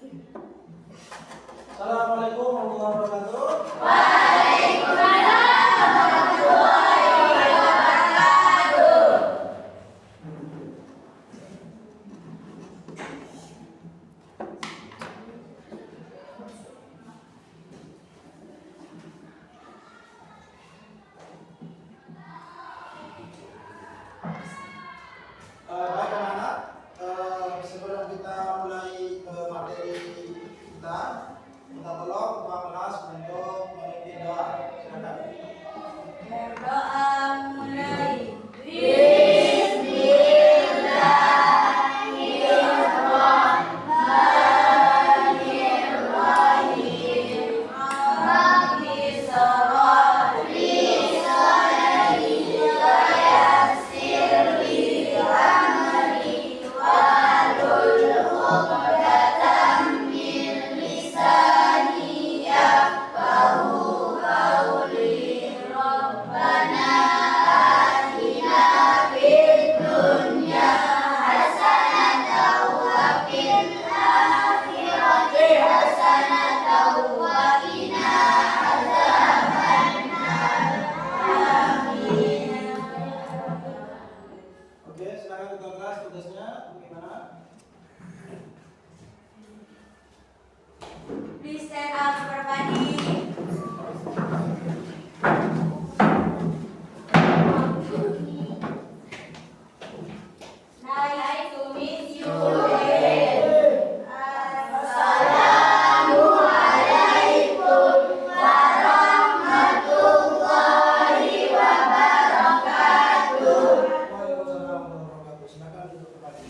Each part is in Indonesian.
Assalamualaikum warahmatullahi wabarakatuh. Waalaikumsalam warahmatullahi wabarakatuh. Baik anak-anak, sebelum kita mulai ke materi kita tolong ketua kelas untuk memimpin doa. Silakan. Berdoa mulai. Bismillahirrahmanirrahim. Rabbis shrahli sadri wa yassir li amri wahlul 'uqdatam min lisani yafqahu qawli. Rabbana atina fid dunya hasanatan wa fil akhirati hasanatan wa qina adzabannar. Amin. Oke, silakan ketua kelas tugasnya bagaimana? Please stand up everybody. Nice to meet you again. Assalamualaikum warahmatullahi wabarakatuh. Waalaikumsalam warahmatullahi wabarakatuh. Silakan duduk kembali.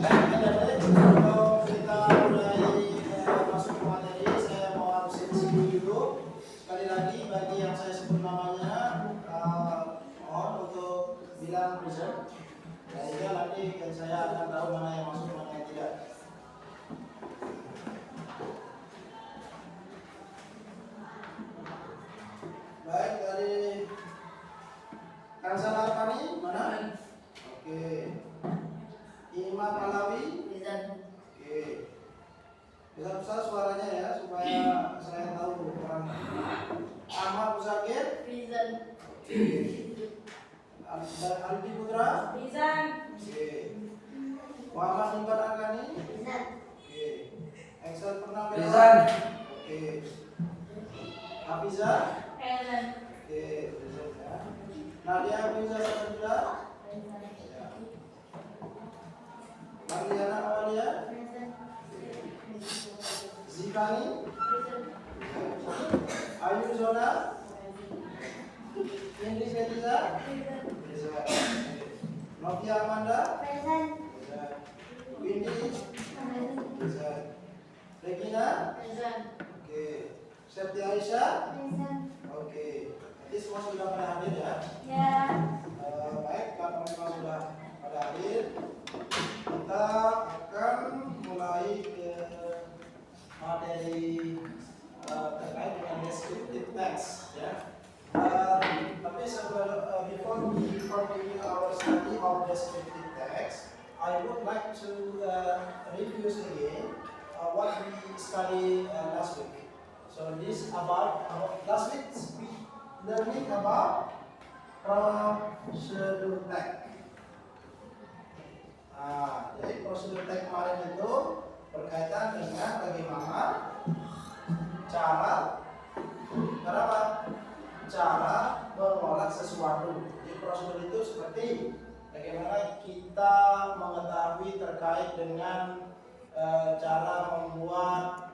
Baik, adik-adik, sebelum kita mulai masuk ke materi, saya mau absensi dulu. Sekali lagi bagi yang saya sebut namanya, mohon untuk bilang present. Sehingga nanti saya akan tahu mana yang masuk, mana yang tidak. Baik, dari Kansa Narpani, mana? Oke. Imam Alawi. Oke. Bisa besar suaranya ya supaya saya tahu orang. Ahmad Muzakir. Oke. Aldi Putra. Oke. Muhammad Imban Angkani. Oke. Excel Purnawirawan. Oke. Hafiza. Oke. Ya. Nadia Hafiza Satria. Ya. Marliana Awalia. Zikani. Ayu Zona. Indi Fetiza. Novia Amanda. Windy. Regina. Oke. Septia Aisyah. Oke. Jadi semua sudah pada hadir ya. Baik, kalau memang sudah pada hadir, kita akan mulai ke materi terkait dengan descriptive text ya. Tapi sebelum before begin our study of descriptive text, I would like to review again what we studied last week. So this about last week we learning about prosedur text. Jadi prosedur text kemarin itu berkaitan dengan bagaimana cara mengolah sesuatu. Jadi prosedur itu seperti bagaimana kita mengetahui terkait dengan cara membuat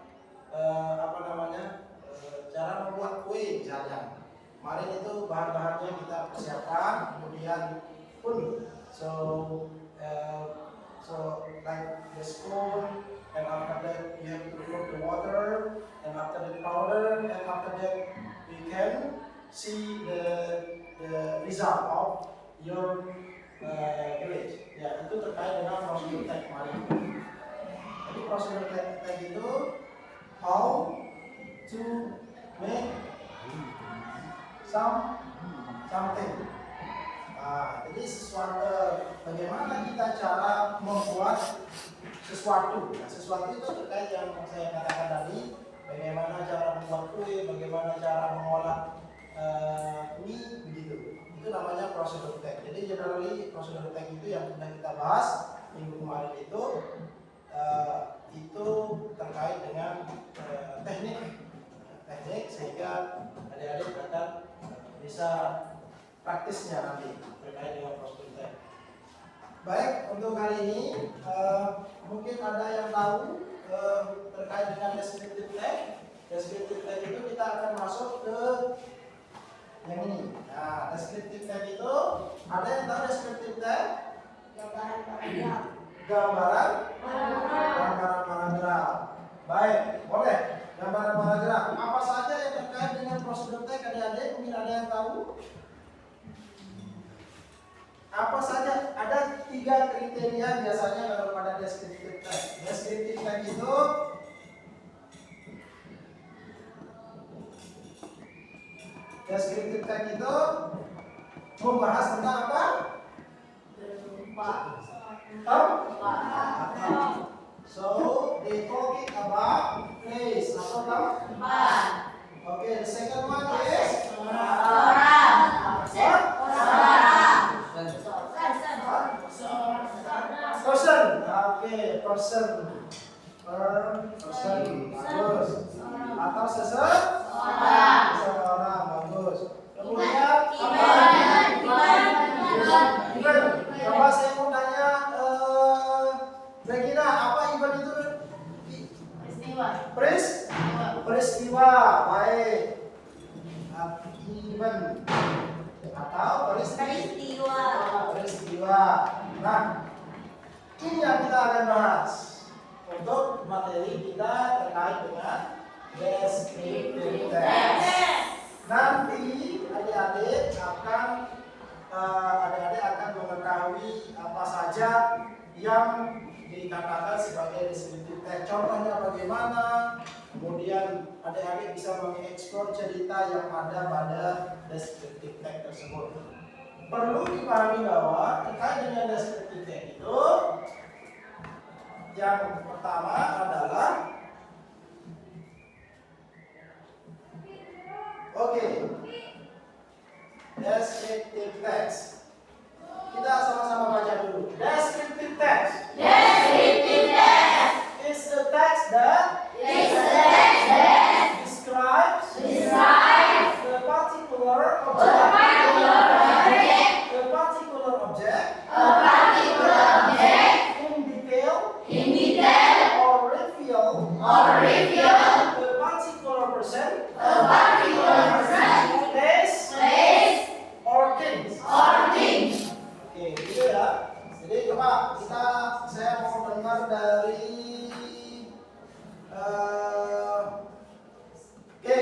cara membuat kue misalnya. Kemarin itu bahan-bahannya kita persiapkan, kemudian pun so like the spoon, and after that you have to put the water, and after the powder, and after that we can see the result of your village. Ya, itu terkait dengan prosedur tag kemarin. Jadi prosedur tag itu how to make something. Jadi sesuatu bagaimana kita cara membuat sesuatu. Nah, sesuatu itu terkait yang saya katakan tadi, bagaimana cara membuat kue, bagaimana cara mengolah mie, begitu. Itu namanya prosedur tag. Jadi generally prosedur tag itu yang sudah kita bahas minggu kemarin itu terkait dengan teknik sehingga adik-adik akan bisa praktisnya nanti terkait dengan prosedur tag. Baik, untuk kali ini mungkin ada yang tahu terkait dengan descriptive tag. Descriptive tag itu kita akan masuk ke yang ini. Nah, descriptive tag itu ada yang tahu descriptive tag? Gambaran paragraf. Baik, boleh. Gambaran paragraf. Apa saja yang terkait dengan prosedur tag adik-adik? Mungkin ada yang tahu? Apa saja? Ada 3 kriteria biasanya kalau pada descriptive tag. Descriptive tag itu membahas tentang apa? Tempat. So they talking about place atau tempat. Okay, the second one is person. Okay, person. Bagus. Atau seseorang, bagus. Kemudian event. Coba saya mau tanya Regina, apa event itu? Peristiwa. Baik. Event atau peristiwa. Nah, ini yang kita akan bahas untuk materi kita terkait dengan descriptive text. Nanti adik-adik akan mengetahui apa saja yang dikatakan sebagai descriptive text. Contohnya bagaimana, kemudian adik-adik bisa mengeksplor cerita yang ada pada descriptive text tersebut. Perlu dipahami bahwa terkait dengan descriptive text itu, yang pertama adalah descriptive text. Kita sama-sama baca dulu. Descriptive text is the text that describes the particular object in detail or reveal the particular person, place or things. Oke, gitu ya. Jadi coba saya mau dengar dari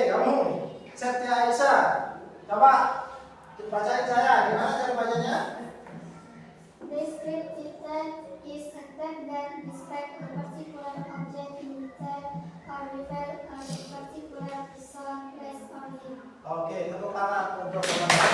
kamu Setia Aisyah. Coba bacain saya, gimana cara bacanya? Descriptive text is a text that describes a particular object in detail or reveal a particular person, place, or thing. Oke, tepuk tangan untuk teman-teman.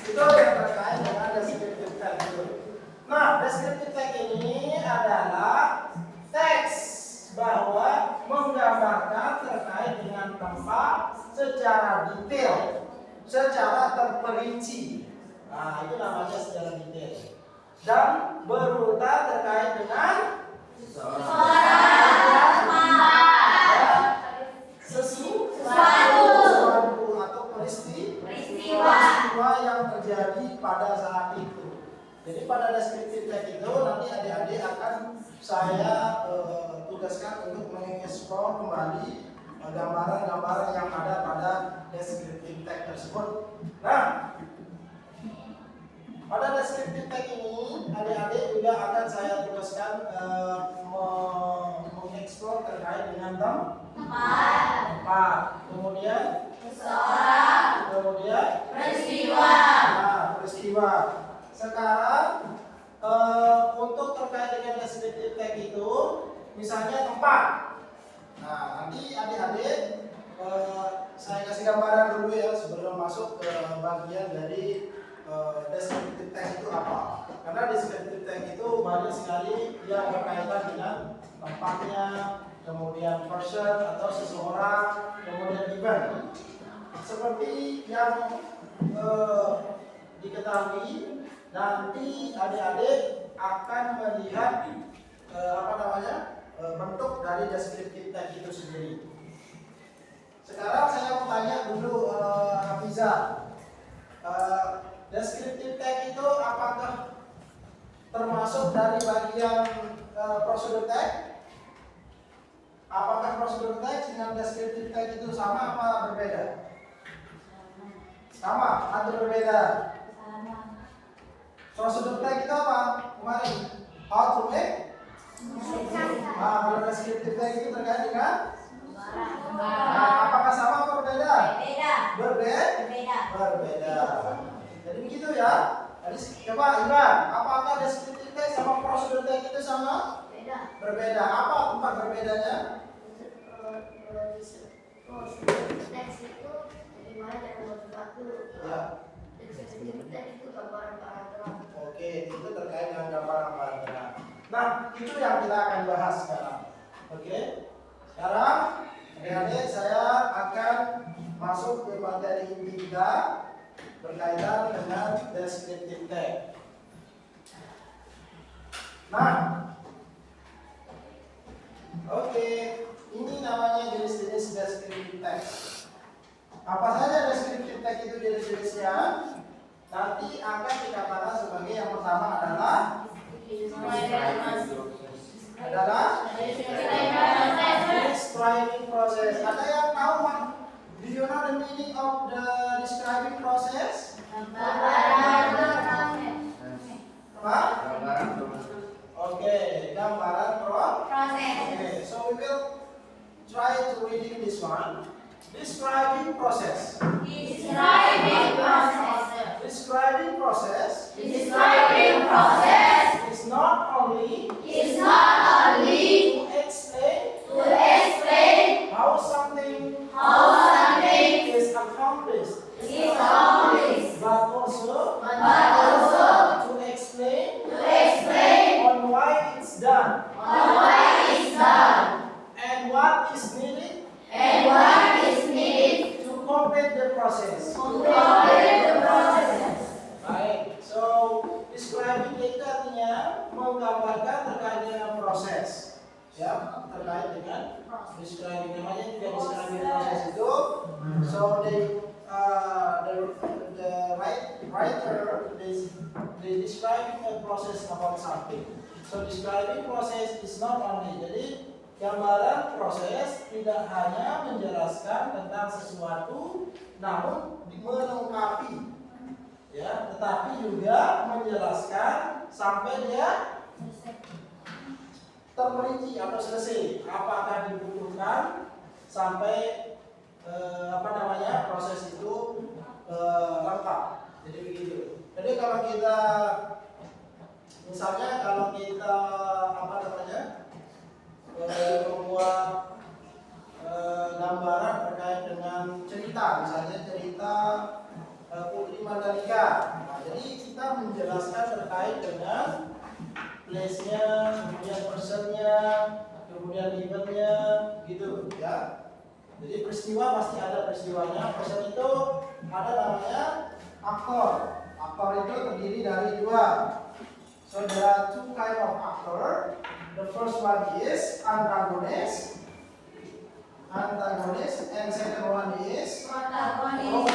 Itu yang terkait dengan descriptive text itu. Nah, descriptive text ini adalah teks bahwa menggambarkan terkait dengan tempat secara detail, secara terperinci. Nah, itu namanya secara detail. Dan berurutan terkait dengan sesuatu atau peristiwa yang terjadi pada saat itu. Jadi pada descriptive text itu nanti adik-adik akan saya tugaskan untuk mengeksplor kembali gambaran-gambaran yang ada pada descriptive text tersebut. Nah, pada descriptive text ini adik-adik juga akan saya tugaskan mengeksplor terkait dengan tempat, kemudian peristiwa. Sekarang untuk terkait dengan descriptive text itu, misalnya tempat. Nah, nanti adik-adik saya kasih gambaran dulu ya sebelum masuk ke bagian dari descriptive text itu apa? Karena descriptive text itu banyak sekali yang berkaitan dengan tempatnya, kemudian person atau seseorang, kemudian event. Seperti yang diketahui, nanti adik-adik akan melihat bentuk dari descriptive text itu sendiri. Sekarang saya mau tanya dulu Hafiza, descriptive text itu apakah termasuk dari bagian prosedur text? Apakah prosedur text dengan descriptive text itu sama apa berbeda? Sama atau berbeda? Prosedur text itu apa? Kemarin how to make? Kalau descriptive text itu terkait dengan apakah sama atau berbeda? Berbeda. Jadi begitu ya. Jadi coba Ivan, apakah descriptive text sama prosedur text itu sama? Berbeda. Apa tempat berbedanya? Teks itu bagaimana cara membuat sesuatu. Ya. Descriptive text itu gambaran paragraf. Oke, itu terkait dengan gambaran paragraf. Nah, itu yang kita akan bahas sekarang. Oke. Sekarang adik-adik saya akan masuk ke materi inti kita berkaitan dengan descriptive text. Nah, oke, ini namanya jenis-jenis descriptive text. Apa saja descriptive text itu jenis-jenisnya? Nanti akan dikatakan sebagai yang pertama adalah describing process. Ada yang tahu Mak? Do you know the meaning of the describing process? Apa? Oke, gambaran proses. Okay, so we will try to reading this one. Describing process. Describing process is not only to explain how something is accomplished, but also to explain on why it's done and what is needed to complete the process. Baik, so describing itu artinya menggambarkan terkait dengan proses, ya, terkait dengan describing, namanya juga describing proses itu. So the writer they describing a process about something. So describing process is not only, jadi gambaran proses tidak hanya menjelaskan tentang sesuatu, namun melengkapi, ya, tetapi juga menjelaskan sampai dia terperinci atau selesai. Apakah dibutuhkan sampai proses itu lengkap. Jadi begitu. Jadi kalau kita misalnya membuat gambaran terkait dengan cerita, misalnya cerita Putri Mandalika. Nah, jadi kita menjelaskan terkait dengan place-nya, kemudian person-nya, kemudian event-nya, gitu ya. Jadi peristiwa pasti ada peristiwanya. Person itu ada namanya aktor. Aktor itu terdiri dari dua. So there are two kind of actor. The first one is antagonist, and second one is protagonist.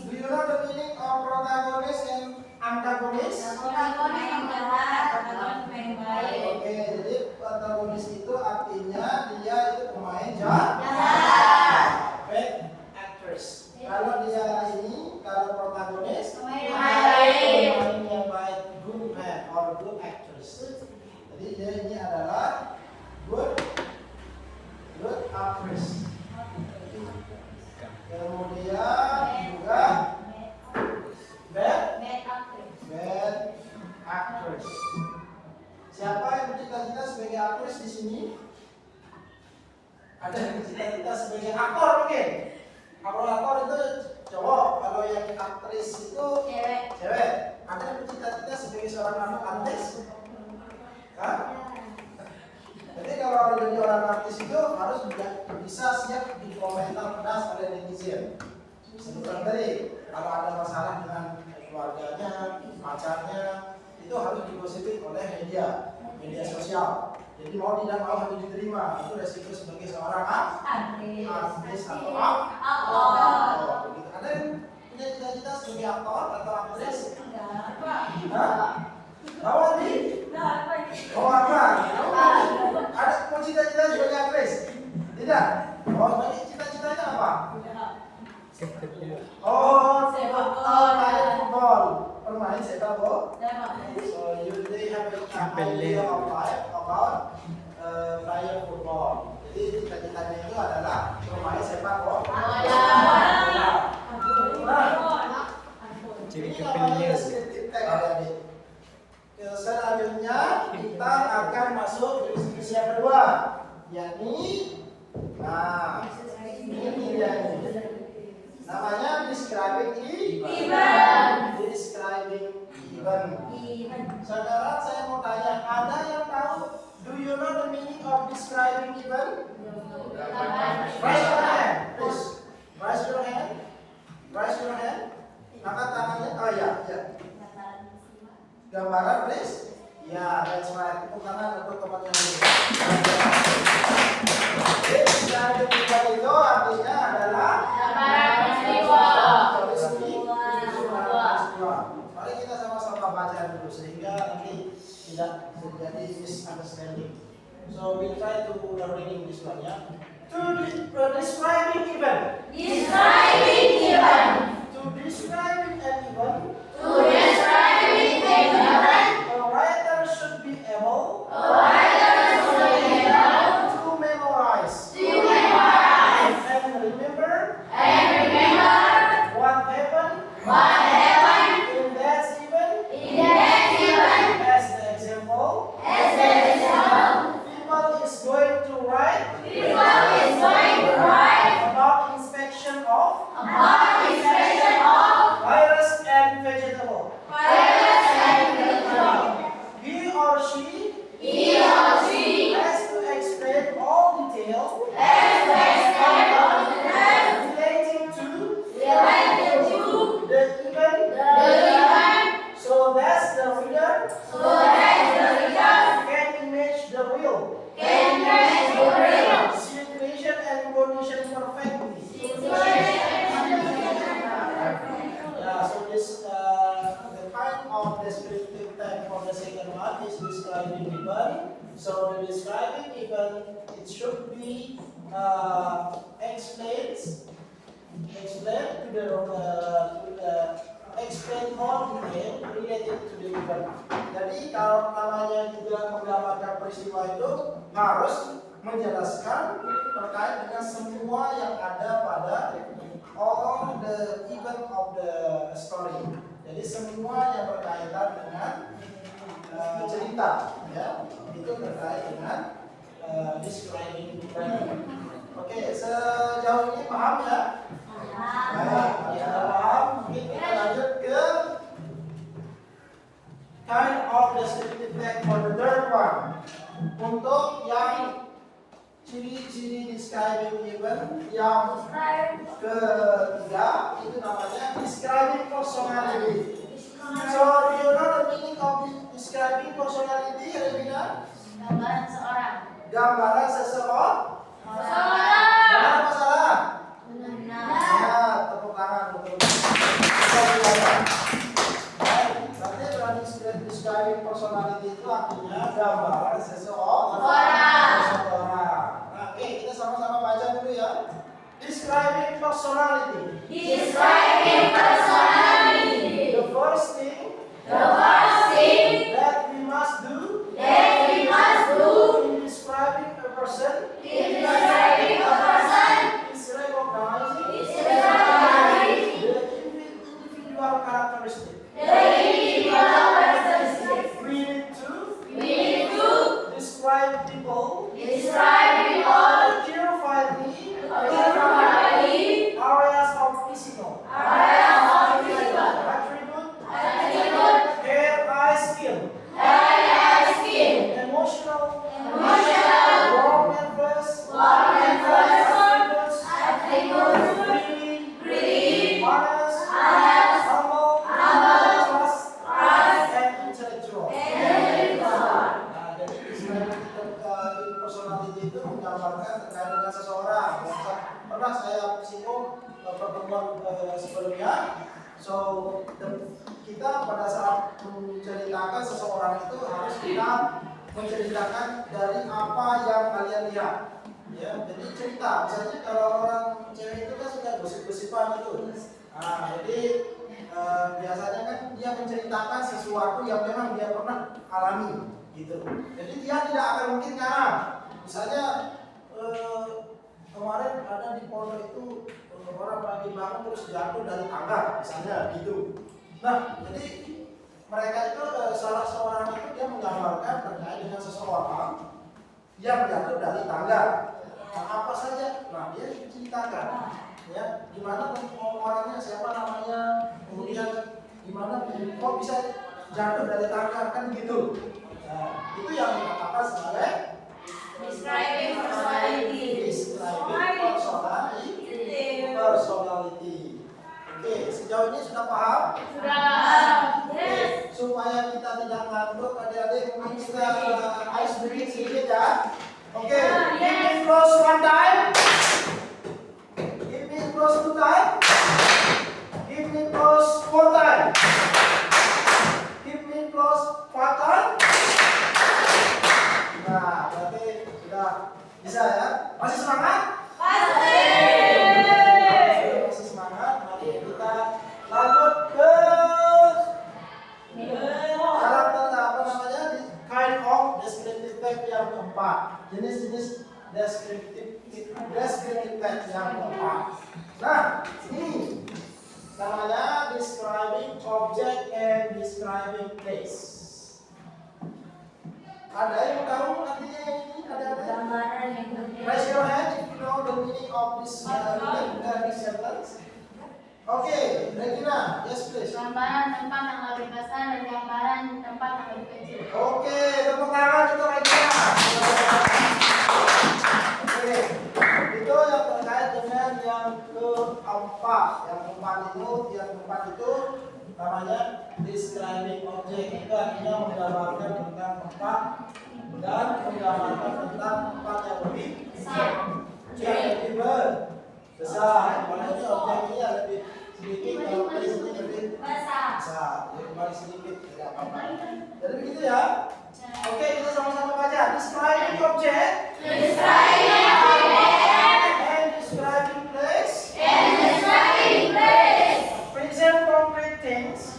Do you know the meaning of protagonist and antagonist? Oke, jadi protagonis itu artinya dia itu pemain jahat, bad actress. Kalau protagonis, pemain yang baik, good man or good actress. Jadi dia ini adalah good actress. Kemudian juga bad actress. Siapa yang bercita-cita sebagai aktris di sini? Ada yang bercita-cita sebagai aktor mungkin? Aktor itu cowok. Kalau yang aktris itu pacarnya, itu harus digosipin oleh media sosial. Jadi mau tidak mau harus diterima. Itu resiko sebagai seorang artis atau aktor. Begitu. Ada yang punya cita-cita sebagai aktor atau aktris? Lawan nih? Oh apa? Ada mau cita-cita sebagai aktris? Tidak? Oh, sebagai cita-citanya apa? Oh, main football. Permain sepak bola. So they have an idea of life about playing football. Jadi cita-citanya itu adalah bermain sepak bola. Ini namanya descriptive text adik-adik. Selanjutnya kita akan masuk ke diskusi yang kedua, yakni ini dia nih. Namanya describing event. Saudara, saya mau tanya, ada yang tahu? Do you know the meaning of describing event? Raise your hand, please. Raise your hand. Raise your hand. Angkat tangannya. Oh ya. Gambaran, please. Ya, that's right. Tepuk tangan untuk teman yang ini. Describing event itu artinya adalah mari kita sama-sama baca dulu sehingga nanti tidak terjadi misunderstanding. So we try to reading this one ya. Describing event. To describing an event. A writer should be able to memorize. And remember what happened in that event. As the example, people is going to write about inspection of virus and vegetable. He or she has to explain all details relating to the event, so that the reader can image the real situation and condition perfectly. Yeah, so this the kind of descriptive text for the second one is describing event. So the describing event, it should be explain more detail related to the event. Jadi kalau namanya juga menggambarkan peristiwa itu harus menjelaskan terkait dengan semua yang ada pada all the event of the story. Jadi semua yang berkaitan dengan cerita, ya, itu terkait dengan describing event. Oke, sejauh ini paham ya? Ya, paham. Mungkin kita lanjut ke kind of descriptive text for the third one. Untuk yang ciri-ciri describing event yang ketiga itu namanya describing personality. So, do you know the meaning of describing personality, Revina? Gambaran seseorang. Benar apa salah? Ya, tepuk tangan untuk berarti describing personality itu artinya gambaran seseorang. Oke, kita sama-sama baca dulu ya. Describing personality. The first thing that we must do in describing a person is recognizing the individual characteristic. We need to describe people accurately areas of physical kita pada saat menceritakan seseorang itu harus kita menceritakan dari apa yang kalian lihat. Ya, jadi cerita. Misalnya kalau orang cewek itu kan suka gosip-gosipan itu. Nah, jadi biasanya kan dia menceritakan sesuatu yang memang dia pernah alami, gitu. Jadi dia tidak akan mungkin ngarang. Misalnya kemarin ada di pondok itu orang lagi bangun terus jatuh dari tangga, misalnya gitu. Nah, jadi mereka itu salah seorang itu dia menggambarkan terkait dengan seseorang yang jatuh dari tangga. Nah, apa saja? Nah, dia ceritakan, ya, gimana orangnya, siapa namanya, kemudian gimana kok bisa jatuh dari tangga, kan gitu. Nah, itu yang dikatakan sebagai Describing personality. Personality. Oke, sejauh ini sudah paham? Sudah. Oke, supaya kita tidak ngantuk, adik-adik mungkin kita ice breathing sedikit ya. Oke, give me close one time. Give me close two time. Give me close four time. Give me close five time. Nah, berarti sudah bisa ya. Masih semangat? Masih semangat. Mari kita lanjut ke karakter apa namanya? Kind of descriptive text yang keempat. Jenis-jenis descriptive text yang keempat. Nah, ini namanya describing object and describing place. Ada yang tahu artinya ini? Ada? Gambaran yang berbeda. Raise your hand if you know the meaning of this sentence. Oke, Regina, yes please. Gambaran tempat yang lebih besar dan gambaran tempat yang lebih kecil. Oke, tepuk tangan untuk Regina. Oke, itu yang terkait dengan yang keempat. Yang keempat itu namanya describing object. Itu artinya menggambarkan tentang tempat dan menggambarkan tentang tempat yang lebih besar. Kalau ini objeknya lebih sedikit, kalau place ini lebih besar. Jadi kembali sedikit, tidak apa-apa. Jadi begitu ya. Oke, kita sama-sama baca. Describing object. And describing place. Present concrete things.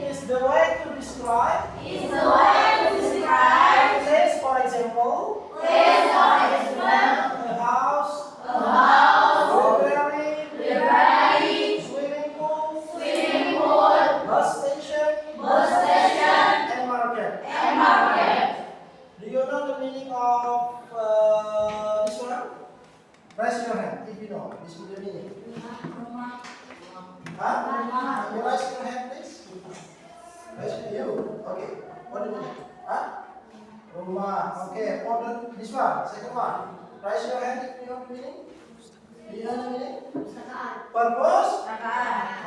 Is the way to describe. Place, for example. A house. Library. Swimming pool. Bus station. And market. Do you know the meaning of this one? Raise your hand if you know. This is the meaning. Huh? You raise your hand, please. Raise you. Okay. What do you mean? Huh? Rumah. Okay. For this one, second one. Raise your hand if you know the meaning. Do you know the meaning? Purpose.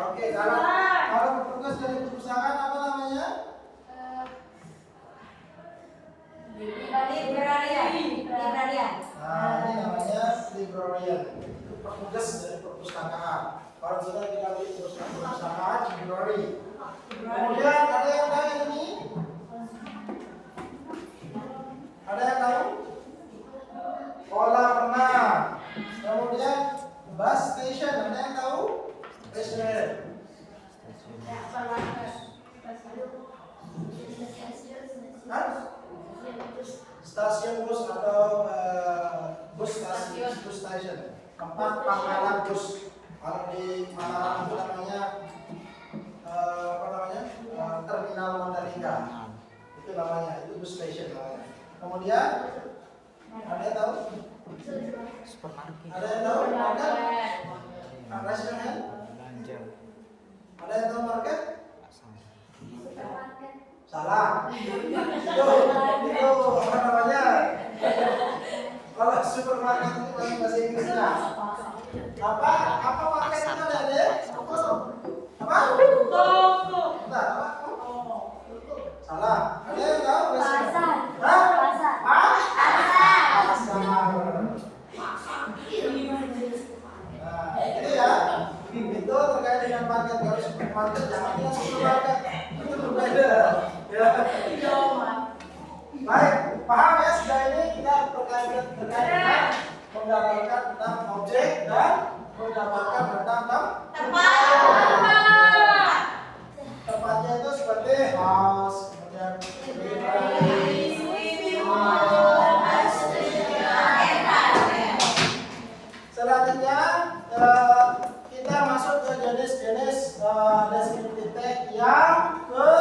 Oke. Kalau petugas dari perpustakaan apa namanya? Nah, ini namanya librarian. Itu petugas dari perpustakaan. Kalau sudah kita di perpustakaan, library. Kemudian ada yang tahu ini? Ada yang tahu? Kolam renang. Kemudian bus station. Ada yang tahu? Restaurant. Stasiun bus atau bus station, tempat pangkalan bus. Kalau di Malang itu namanya terminal Mandalika. Itu namanya, itu bus station namanya. Kemudian ada yang tahu? Ada yang tahu market? Restoran? Ada yang tahu market? Salah. Itu apa namanya? Kalau supermarket itu bahasa Inggrisnya. Apa market itu ada? Apa? Toko. Apa? Salah. Ada yang tahu? Pasar. Hah? Pasar. Pasar. Nah, itu ya. Itu terkait dengan market. Kalau supermarket supermarket jangan bilang supermarket, itu berbeda. Ya. Baik, paham ya sudah ini kita terkait dengan menggambarkan tentang objek dan menggambarkan tentang tempatnya itu seperti house, kemudian selanjutnya kita masuk ke jenis-jenis descriptive text yang ke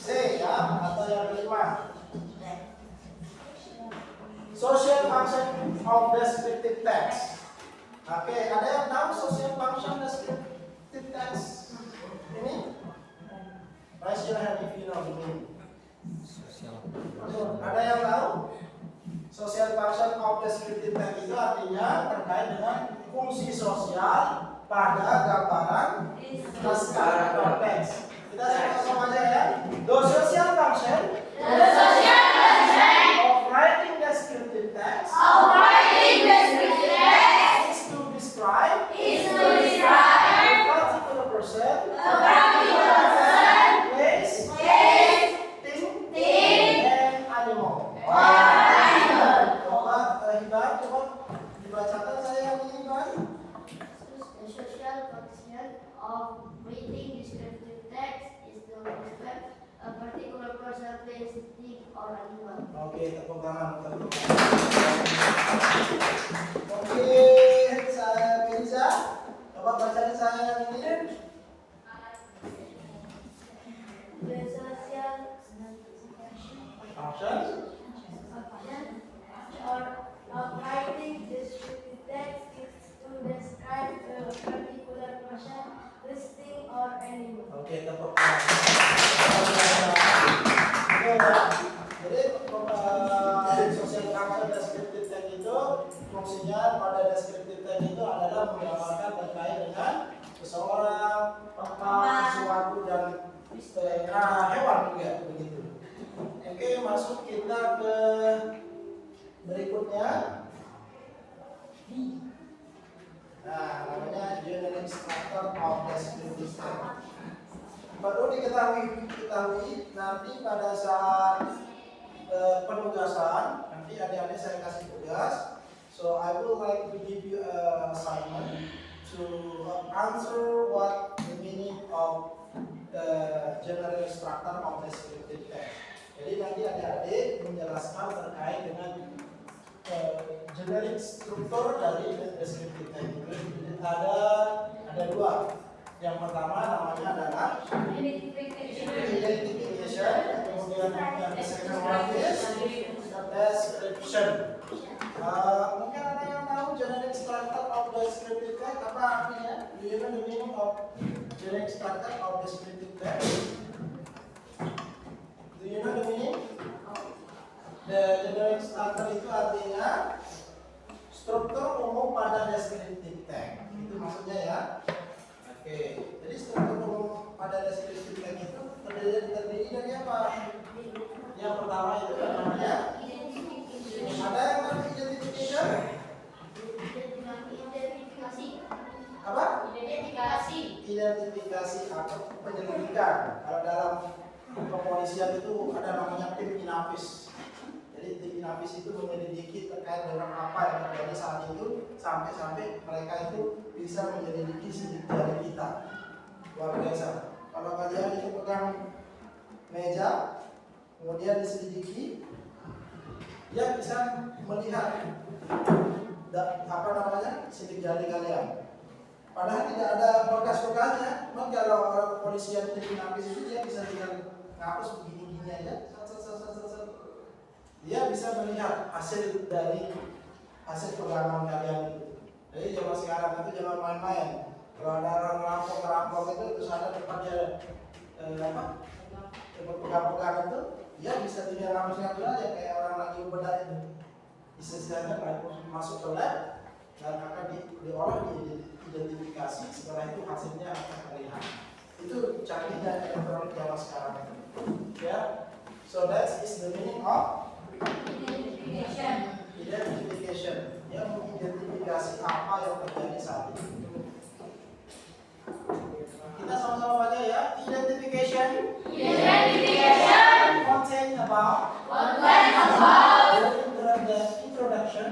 C ya, atau yang kelima. Social function of descriptive text. Oke, ada yang tahu social function descriptive text ini? Raise your hand if you know ini. Ada yang tahu? Social function of descriptive text itu artinya terkait dengan fungsi sosial pada gambaran naskah atau teks. Kita sama aja ya. The social function of writing descriptive text is to describe a particular person, place, thing, and animal. Coba Hibah, coba dibacakan saya yang ini, Bang. The social function of reading descriptive text is to describe a particular person, place, thing, or animal. Oke, tepuk tangan. Oke, saya Firza. Coba bacain saya yang ini. The social Function of writing descriptive text is to describe a particular person, listing, or animal. Oke, tepuk tangan. Oke, ya. Jadi social function descriptive text itu fungsinya pada descriptive text itu adalah menggambarkan terkait dengan seseorang, tempat, sesuatu dan hewan juga begitu. Oke, masuk kita ke berikutnya. Nah, namanya generic structure of descriptive text. Perlu diketahui nanti pada saat penugasan, nanti adik-adik saya kasih tugas. So I would like to give you a assignment to answer what the meaning of the general structure of descriptive text. Jadi nanti adik-adik menjelaskan terkait dengan generic struktur dari descriptive text itu. Ada dua. Yang pertama namanya adalah identification, kemudian yang second one is description. Mungkin ada yang tahu generic structure of descriptive text apa artinya? Do you know the meaning of generic structure of descriptive text? Do you know the meaning? The generic structure itu artinya struktur umum pada descriptive text. Itu maksudnya ya. Oke, jadi struktur umum pada descriptive text itu terdiri dari apa? Yang pertama itu namanya ada yang namanya identification? Identifikasi. Apa? Identifikasi atau penyelidikan. Kalau dalam kepolisian itu ada namanya tim inafis. Jadi tim inafis itu menyelidiki terkait dengan apa yang terjadi saat itu sampai mereka itu bisa menyelidiki sidik jari kita. Luar biasa. Kalau kalian itu pegang meja, kemudian diselidiki, dia bisa melihat sidik jari kalian. Padahal tidak ada bekas-bekasnya. Memang kalau kepolisian tim inafis itu dia bisa tinggal ngapus begini-gini aja. Dia bisa melihat hasil pegangan kalian itu. Jadi zaman sekarang itu jangan main-main. Kalau ada orang ngerampok itu terus ada tempat dia pegang-pegang itu, dia bisa tinggal ngapus-ngapus aja kayak orang lagi bedah itu. Istilahnya masuk ke lab dan akan diolah, diidentifikasi. Setelah itu hasilnya akan terlihat. Itu canggihnya elektronik zaman sekarang itu. Ya, so that is the meaning of identification. Dia mengidentifikasi mengidentifikasi apa yang terjadi saat itu. Kita sama-sama baca ya. Identification. Contain about. The introduction.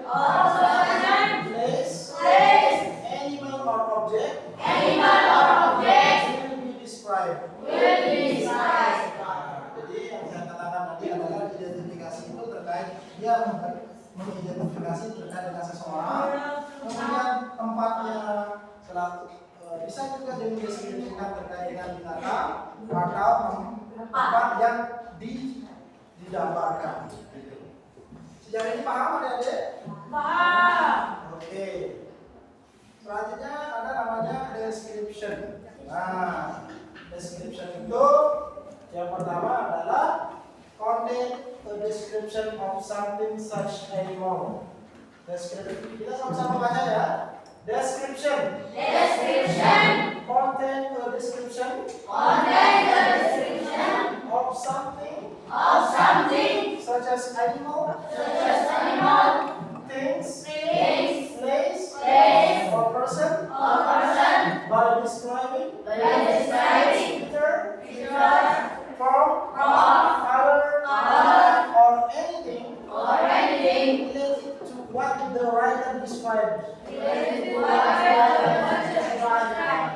Of person. Place. Animal or object. Will be described. Nah, jadi yang saya katakan tadi adalah identifikasi itu terkait dia mengidentifikasi terkait dengan seseorang, kemudian tempatnya, bisa juga dideskripsikan terkait dengan binatang atau tempat yang digambarkan. Sejauh ini paham adik-adik? Paham. Oke. Selanjutnya ada namanya description. Nah, description itu yang pertama adalah contain a description of something such animal. Description. Kita sama-sama baca ya. Description. Contain a description of something such as animal, things, place, or person by describing feature, form, color, or anything related to what the writer describes.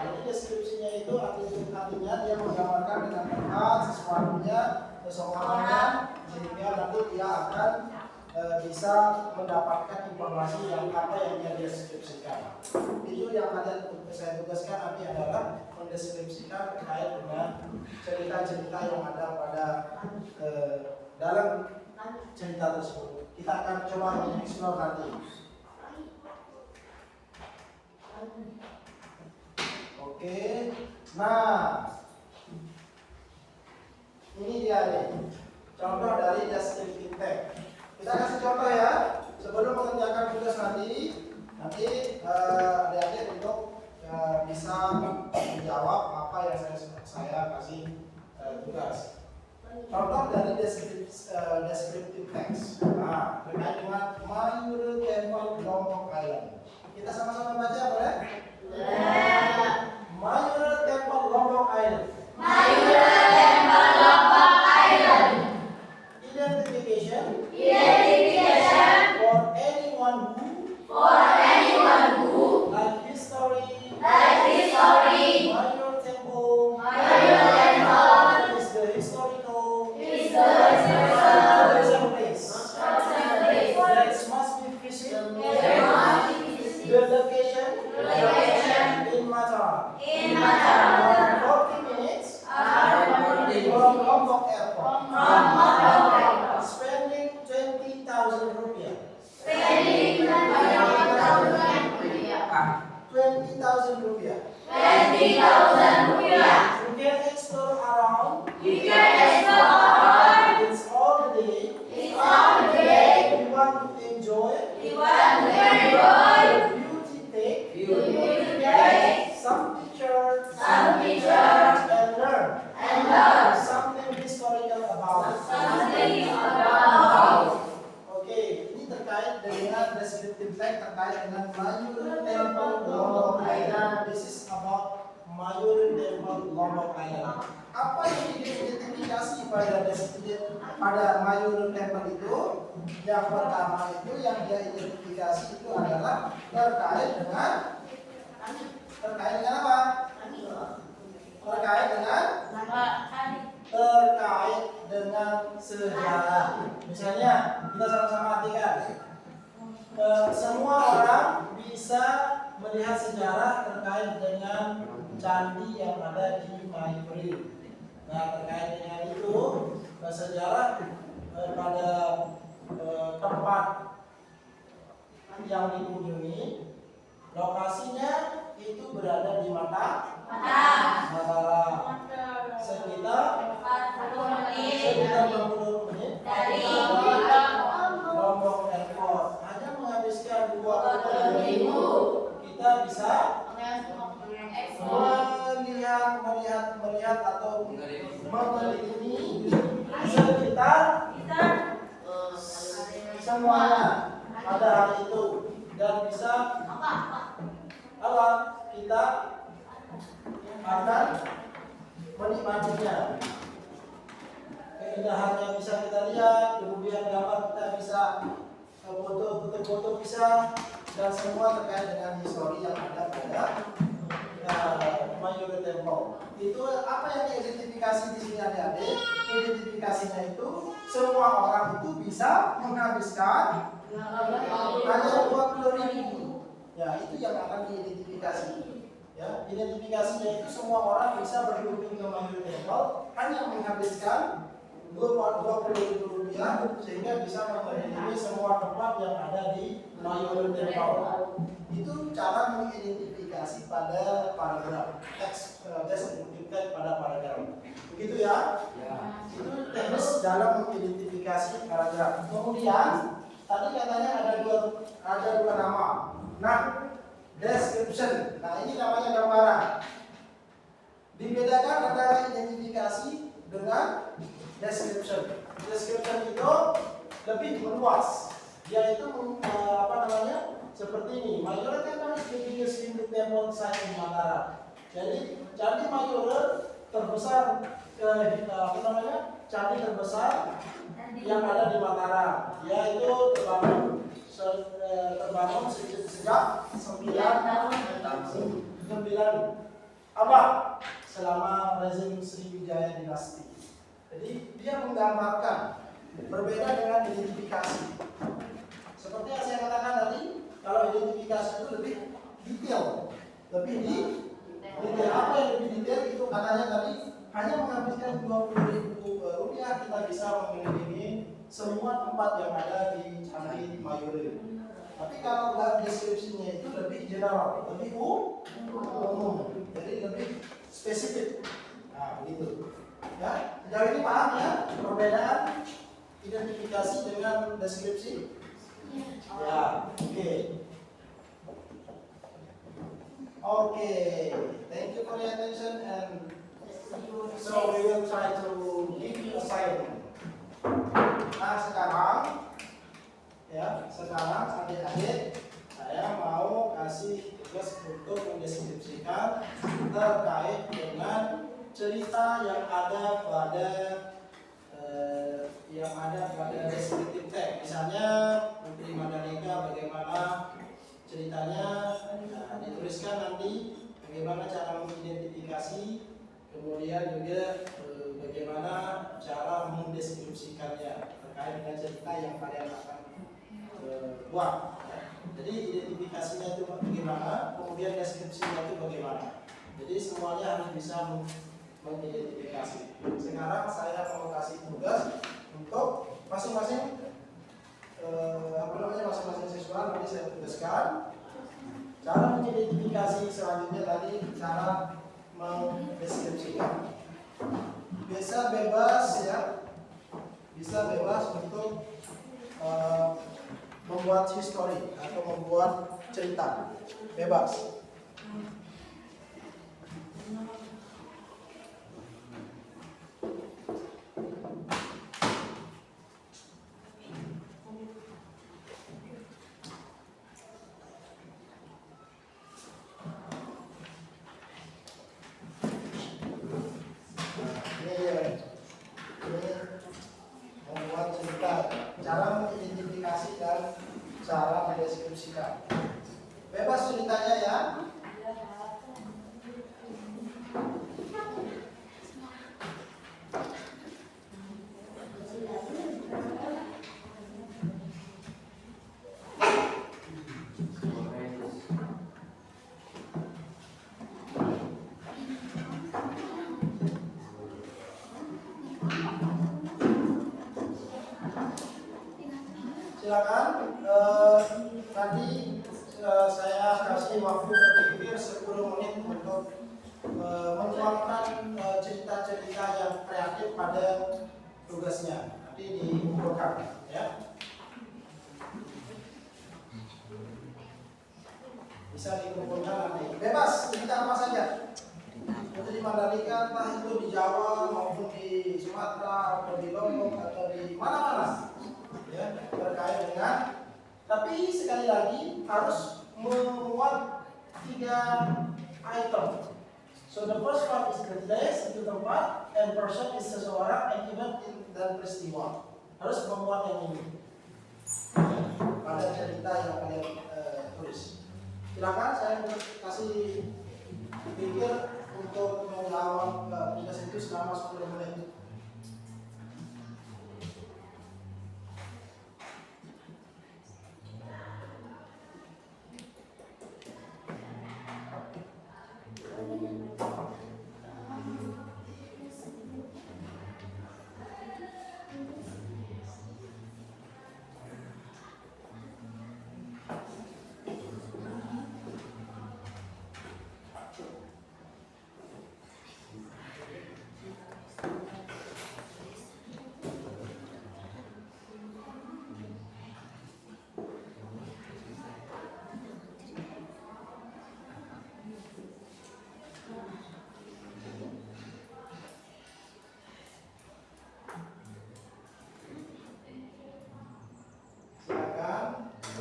Jadi deskripsinya itu artinya dia menggambarkan dengan tepat sesuatunya, seseorangnya, sehingga nanti dia akan bisa mendapatkan informasi yang apa yang dia deskripsikan. Itu yang saya tugaskan nanti adalah mendeskripsikan terkait dengan cerita-cerita yang ada pada dalam cerita tersebut. Kita akan coba mengeksplor nanti. Oke, nah ini dia nih contoh dari descriptive text. Kita kasih contoh ya sebelum mengerjakan tugas nanti adik-adik untuk bisa menjawab apa yang saya kasih tugas. Contoh dari descriptive text. Nah, terkait dengan Mayura Temple Lombok Island. Kita sama-sama baca boleh? Mayura Temple Lombok Island. Identification. For anyone who like history. Mayura Temple is the historical place that must be visited. The location in Mataram. 40 minutes from Lombok Airport. Spending 20,000 rupiah. 20,000 rupiah. You can explore around. It's all the day. We want to enjoy. Beauty take. Some pictures. And learn. Something historical about. Oke, ini terkait dengan descriptive text terkait dengan Mayura Temple Lombok Island. This is about Mayura Temple Lombok Island. Apa yang diidentifikasi pada Mayura Temple itu? Yang pertama itu yang dia identifikasi itu adalah terkait dengan apa? Terkait dengan sejarah. Misalnya kita sama-sama artikan. Semua orang bisa melihat sejarah terkait dengan candi yang ada di Mayura. Nah, terkait dengan itu sejarah pada tempat yang dikunjungi, lokasinya itu berada di Mataram, sekitar 20 menit dari Lombok Airport. Hanya menghabiskan 2 minggu, kita bisa melihat atau meneliti sekitar semuanya. satu dan bisa apa kita akan menikmatinya. Keindahannya bisa kita lihat, kemudian gambar kita bisa foto bisa, dan semua terkait dengan histori yang ada pada Mayore Temple. Itu apa yang diidentifikasi di sini adik-adik? Identifikasinya itu semua orang itu bisa menghabiskan hanya 20.000. Ya, itu yang akan diidentifikasi. Ya, identifikasinya itu semua orang bisa berkunjung ke Mayore Temple hanya menghabiskan 20.000 rupiah sehingga bisa mengunjungi semua tempat yang ada di Mayore Temple. Itu cara mengidentifikasi pada paragraf teks deskriptif pada paragraf. Begitu ya? Ya. Itu teknis dalam mengidentifikasi paragraf. Kemudian tadi katanya ada dua nama. Nah, description. Nah, ini namanya gambaran. Dibedakan antara identifikasi dengan description. Description itu lebih meluas. Dia itu seperti ini. Mayore Temple is the biggest Hindu temple site di Mataram. Jadi candi Mayore terbesar candi terbesar yang ada di Mataram. Dia itu terbangun sejak 9 abad selama rezim Sriwijaya dinasti. Jadi dia menggambarkan, berbeda dengan identifikasi. Seperti yang saya katakan tadi, kalau identifikasi itu lebih detail, detail. Apa yang lebih detail itu katanya tadi hanya menghabiskan 20.000 rupiah kita bisa mengelilingi semua tempat yang ada di Candi Mayore. Tapi kalau deskripsinya itu lebih general, lebih umum, jadi lebih spesifik. Nah, begitu. Ya, sejauh ini paham ya perbedaan identifikasi dengan deskripsi? Ya, oke. Thank you for your attention and so we will try to give you assignment. Nah, sekarang adik-adik saya mau kasih tugas untuk mendeskripsikan terkait dengan cerita yang ada pada deskriptif teks. Misalnya Putri Mandalika bagaimana ceritanya, dituliskan nanti bagaimana cara mengidentifikasi, kemudian juga bagaimana cara mendeskripsikannya terkait dengan cerita yang kalian akan buat. Jadi identifikasinya itu bagaimana, kemudian deskripsinya itu bagaimana. Jadi semuanya harus bisa mengidentifikasi. Sekarang saya mau kasih tugas untuk masing-masing masing-masing siswa, nanti saya tugaskan cara mengidentifikasi. Selanjutnya tadi cara mendeskripsikan. Bisa bebas untuk membuat history atau membuat cerita, bebas. Membuat cerita, cara mengidentifikasi dan cara mendeskripsikan. Bebas ceritanya ya. Silakan nanti saya kasih waktu berpikir 10 menit untuk menuangkan cerita-cerita yang kreatif pada tugasnya. Nanti dikumpulkan ya. Bisa dikumpulkan nanti. Bebas cerita apa saja. Putri Mandalika entah itu di Jawa maupun di Sumatera atau di Lombok atau di mana-mana. Ya, terkait dengan Tapi sekali lagi harus memuat 3 item. So the first one is the place, itu tempat, and person is seseorang, and event dan peristiwa. Harus memuat yang ini pada cerita yang kalian tulis. Silakan saya kasih pikir untuk menjawab tugas itu selama 10 menit.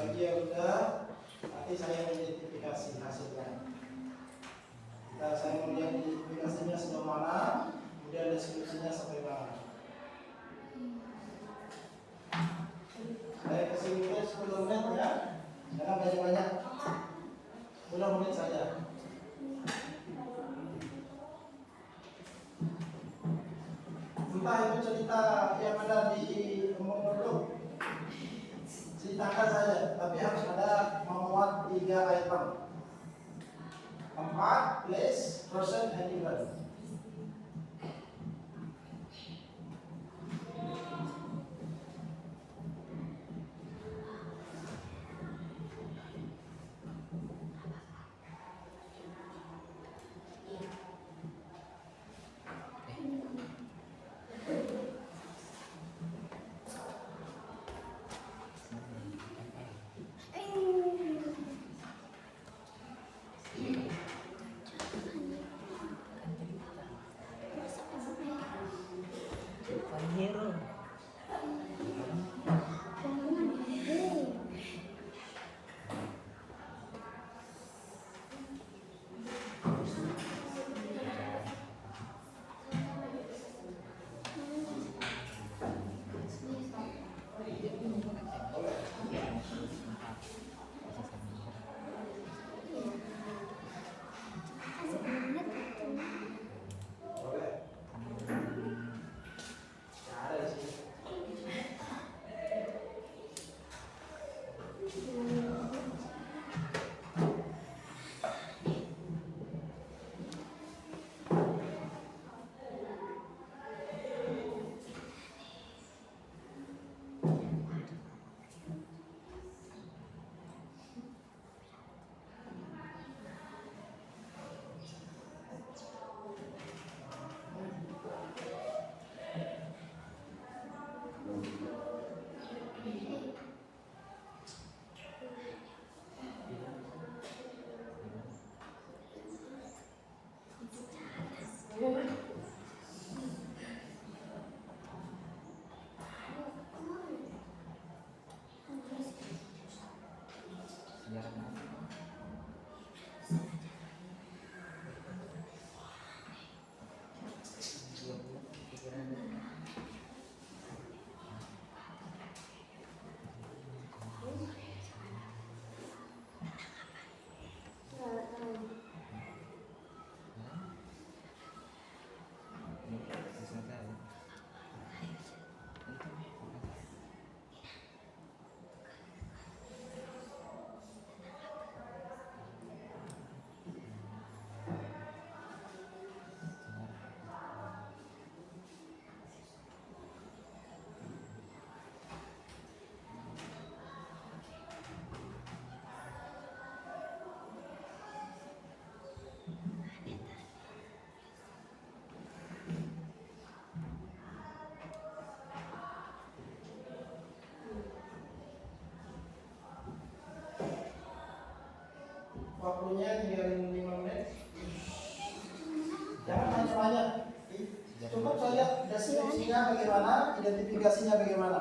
Bagi yang udah, nanti saya identifikasi hasilnya. Saya mau lihat identifikasinya sejauh mana, kemudian deskripsinya sampai mana. Saya kasih mungkin 10 menit ya, jangan banyak-banyak, 10 menit saja. Entah itu cerita yang ada di umum dulu, ceritakan saja, tapi harus ada memuat 3 item: tempat, place, person, and event. Waktunya tinggal 5 menit. Jangan banyak-banyak. Cukup saja deskripsinya bagaimana, identifikasinya bagaimana.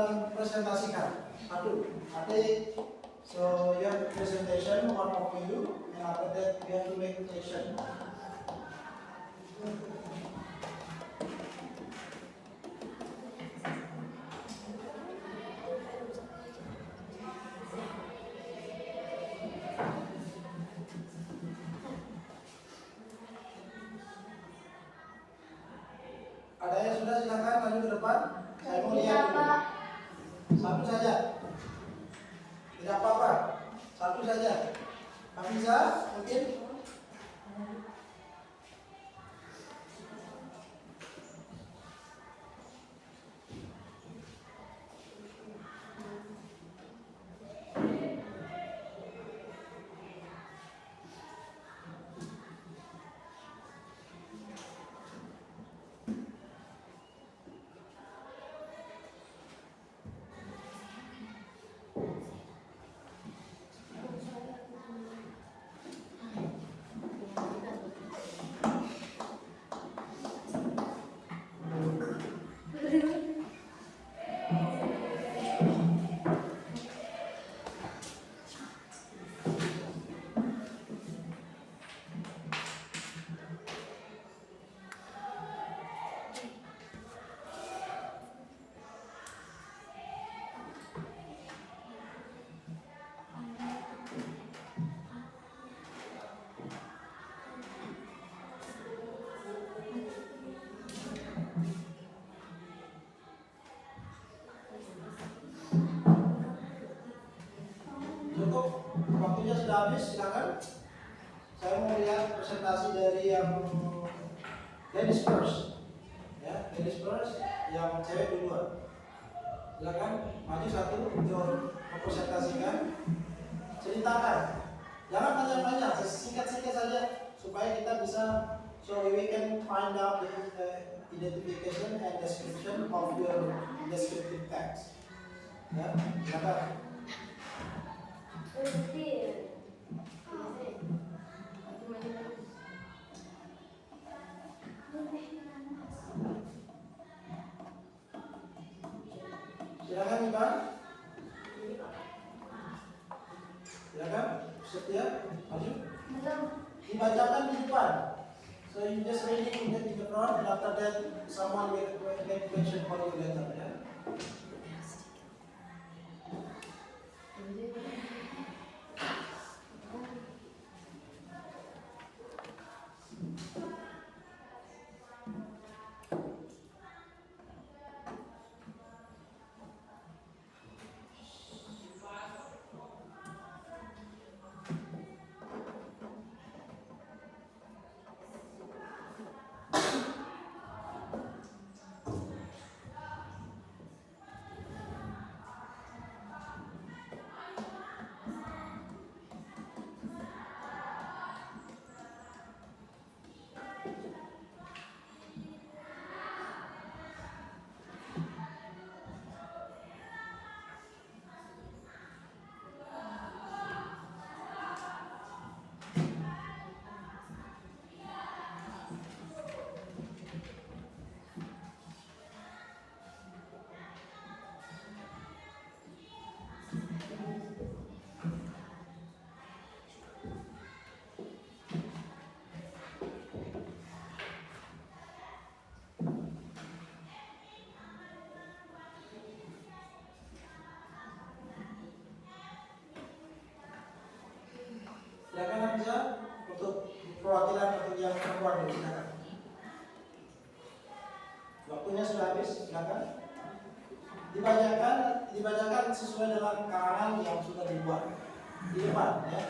mempresentasikan. Ade, so you have presentation, one of you, and after that you have to make action. Ada yang sudah, silakan maju ke depan. Saya mau lihat dulu. Satu saja. Tidak apa-apa. Satu saja. Hafiza, mungkin. Cukup, waktunya sudah habis, silakan. Saya mau lihat presentasi dari yang ladies first, ya, ladies first, yang cewek duluan. Silakan, maju satu untuk mempresentasikan. Ceritakan, jangan banyak-banyak, singkat-singkat saja supaya kita bisa, so we can find out the identification and description of your descriptive text. Ya, silakan. Silakan Iban. Silakan, setia, maju. Dibacakan di depan. So you just reading it in the front, and after that someone will make question for you later. Ya. Silakan Hamza untuk perwakilan untuk yang perempuan dulu, silakan. Waktunya sudah habis, silakan. Dibacakan sesuai dengan karangan yang sudah dibuat di depan, ya.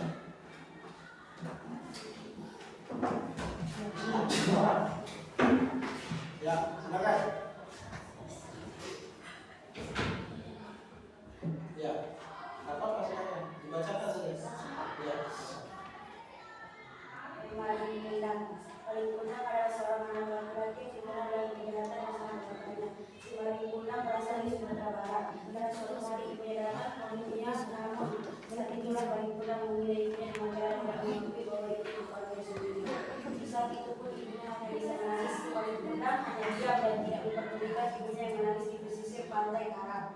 Ya, silakan. Ya, apa masalahnya? Dibacakan saja. Ya. Paripurna adalah seorang anak laki-laki yang dikenal dalam kejahatan yang sangat bertanya. Si Paripurna berasal dari Sumatera Barat. Dan suatu hari ibunya datang, ibunya nama. Saat itulah Paripurna memilih ibunya dengan cara tidak mengakui bahwa itu keluarga sendiri. Saat itu pun ibunya hanya bisa menangis. Paripurna hanya diam dan tidak memperdulikan ibunya yang menangis di pesisir pantai Karang.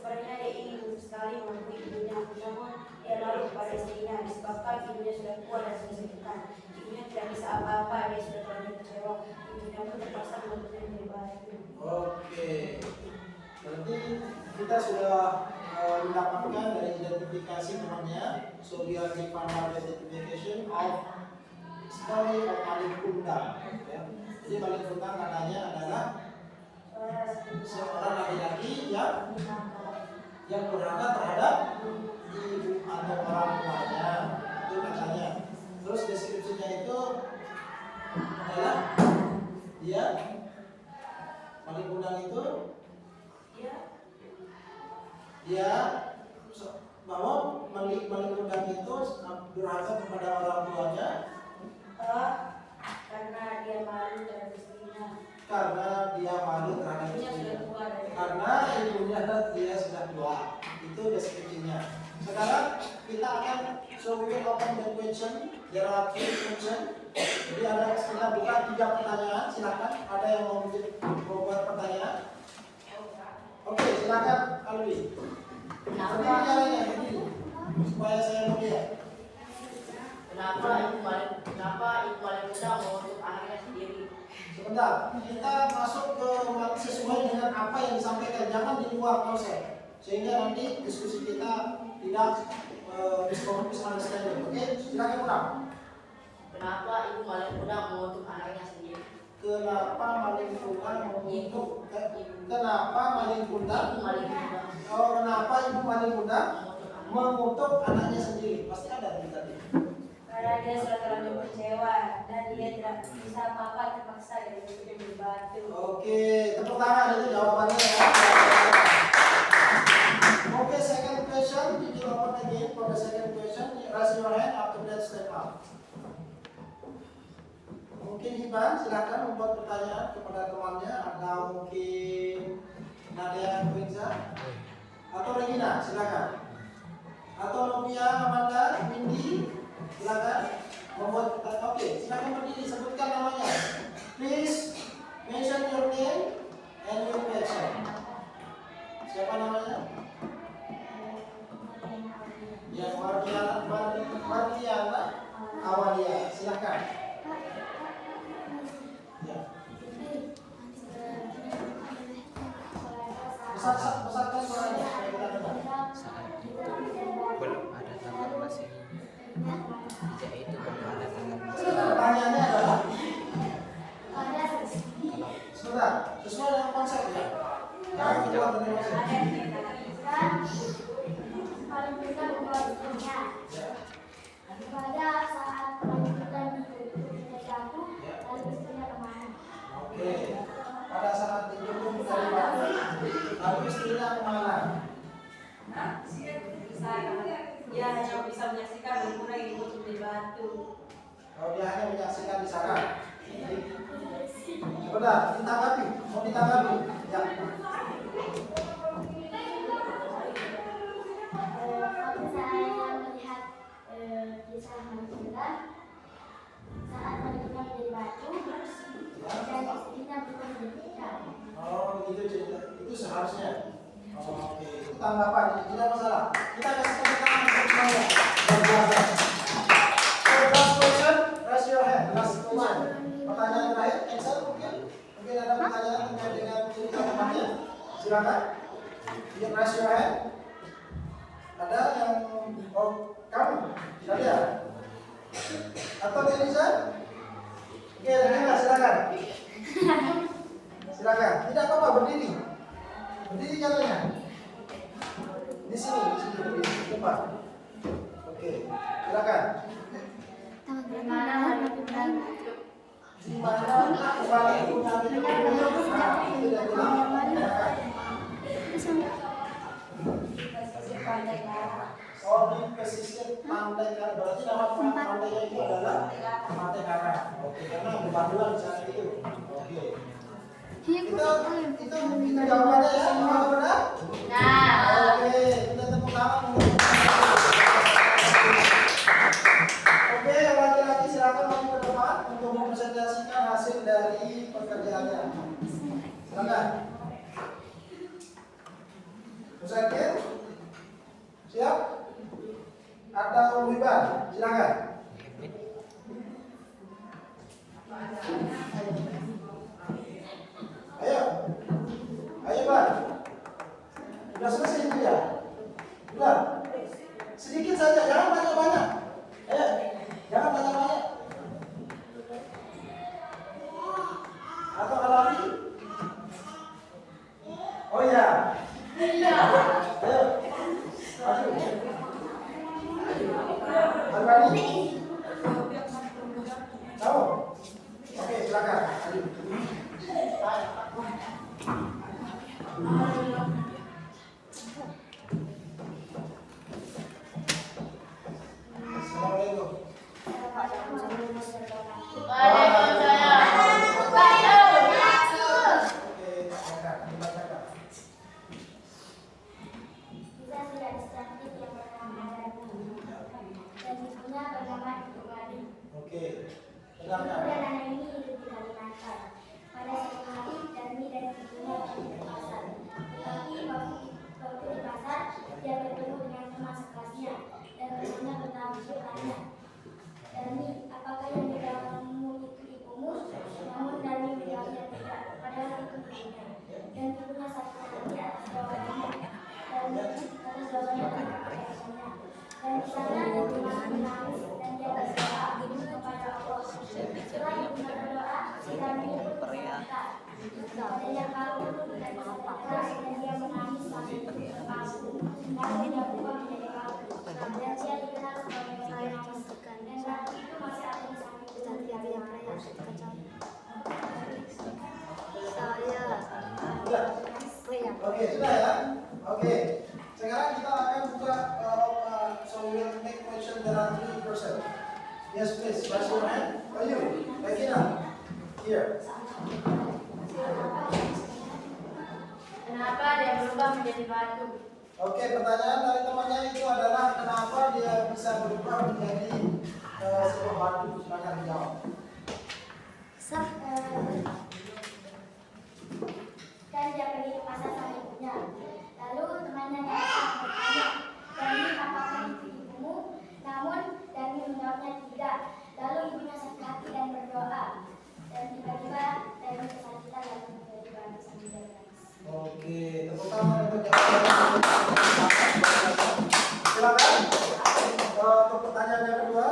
Sebenarnya dia ingin sekali membantu ibunya, namun dia lalu kepada istrinya disebabkan ibunya sudah tua dan kesakitan. Ibunya tidak bisa apa-apa, dia sudah terlalu kecewa. Ibunya pun terpaksa menuntutnya dari batu. Oke, berarti kita sudah mendapatkan dari identifikasi namanya. So we are given our identification of story of Malin Kundang. Ya. Jadi Malin Kundang katanya adalah seorang laki-laki yang durhaka terhadap ibu atau orang tuanya, itu katanya. Terus deskripsinya itu adalah dia Malin Kundang itu dia bahwa Malin Kundang itu durhaka kepada orang tuanya karena dia malu terhadap istrinya. Karena dia malu terhadap istrinya. Karena ibunya dia sudah tua. Itu deskripsinya. Sekarang kita akan so we will open the question. There are 3 questions. Jadi kita buka 3 pertanyaan. Silakan. Ada yang mau membuat pertanyaan? Oke, silakan Alwi. Berdiri caranya berdiri supaya saya melihat. Kenapa ibu paling muda mau untuk anaknya sendiri? Sebentar, kita masuk ke sesuai dengan apa yang disampaikan, jangan di luar konsep, sehingga nanti diskusi kita tidak misunderstanding. Oke, silakan ulang. Kenapa ibu paling muda mau untuk anaknya sendiri? Kenapa Malin Kundang mengutuk? Kenapa Malin Kundang? Ibu paling muda Oh, kenapa ibu Malin Kundang mengutuk mengutuk anaknya sendiri? Pasti ada di tadi. Karena dia sudah terlalu kecewa dan dia tidak bisa apa-apa, terpaksa dia menjadi batu. Oke, tepuk tangan itu jawabannya ya. Oke, second question. Did you open again for the second question? Raise your hand after that step up. Mungkin Iban silakan membuat pertanyaan kepada temannya, atau mungkin Nadia Quinza atau Regina silakan, atau Novia, Amanda, Windy silakan membuat pertanyaan. Oke, silakan berdiri, sebutkan namanya. Please mention your name and your question. Siapa namanya? Ya, Marliana Awalia, silakan. Ya. Besarkan suaranya supaya kita dengar. Belum ada tanggal masih tidak itu belum ada tanggal masih. Pertanyaannya adalah Kalau sebentar, sesuai dengan konsep ya. Jangan keluar dari konsep. Paling muda membawa istrinya. Pada saat paling muda ditutup jatuh, lalu istrinya kemana? Oke. Pada saat dijemput dari batu, lalu istrinya kemana? Dia hanya bisa menyaksikan bagaimana ibu di batu. Kalau dia hanya menyaksikan di sana. Sebentar, ditanggapi. Mau ditanggapi? Ya. Waktu saya melihat kisah manusia saat menemukan dari batu dan istrinya bukan menjadikan. Oh, itu cerita. Itu seharusnya. Oke, itu tanggapan. Tidak masalah. Kita kasih tepuk tangan untuk semuanya. Luar biasa. So, last question, raise your hand. Last question. Pertanyaan terakhir, Excel mungkin? Mungkin ada pertanyaan terkait dengan cerita temannya? Silakan. You raise your hand. Ada yang kamu? Tidak ada? Atau Denisa? Oke, Denisa silakan. Silakan. Tidak apa-apa, berdiri. Berdiri caranya. Di sini berdiri di depan. Oke, silakan. Di mana kembali Kundang itu? Nah, itu dia bilang. Silakan. Oh, di pesisir Pantai Karang. Berarti nama pantainya itu adalah Pantai Karang. Oke, karena berbanduan di sana itu. Oke. Itu jawabannya ya, semua benar? Oke, kita tepuk tangan untuk Oke, yang laki-laki silakan maju ke depan untuk mempresentasikan hasil dari pekerjaannya. Silakan. Ustaz, atau Wiban? Silakan. Ayo, ayo Ban. Sudah selesai itu ya? Sudah. Sedikit saja, jangan banyak-banyak. Ayo, jangan banyak-banyak. Atau kalau lagi? Oh iya. Iya. Ayo. Maju. Albani. Tahu? Oke, silakan. Maju. Assalamualaikum. Oke, silakan dibacakan. Kita tidak distantik yang bernama Darmi dan ibunya bernama Ibu Mari. Oke. Ibu Dengarkan. dan anak ini hidup di Kalimantan. Pada suatu hari Darmi dan ibunya pergi ke pasar. Tetapi waktu di pasar dia bertemu dengan teman sekelasnya dan temannya bertanya, Darmi, apakah yang di dalammu itu ibumu? Namun Darmi menjawabnya tidak, padahal itu ibunya. Dan ibunya sakit hati atas jawabannya. Dan atas jawabannya tentang ayahnya. Dan di sana ibunya menangis dan dia berdoa kepada Allah. Setelah ibunya berdoa, si Darmi pun berkata, padanya kalbu tidak bisa keras dan dia menangis sambil terpaku. Lalu dia berubah menjadi kalbu. Dan dia dikenal sebagai orang nangis. Dan ratu itu masih ada di samping kejadian raya. Sudah. Oke, sudah ya. Oke. Sekarang kita akan buka so we will make question. There are 3 person. Yes, please. Raise your hand. Oh, you. Regina. Here. Kenapa dia berubah menjadi batu? Oke, pertanyaan dari temannya itu adalah kenapa dia bisa berubah menjadi sebuah batu? Silakan dijawab. Dan dia pergi ke pasar sama ibunya. Lalu temannya datang bertanya, Darmi, apakah itu ibumu? Namun Darmi menjawabnya tidak. Lalu ibunya sakit hati dan berdoa. Dan tiba-tiba Darmi kesakitan lalu menjadi batu sambil dia menangis. Oke, tepuk tangan untuk jawaban. Silakan. Untuk pertanyaan yang kedua,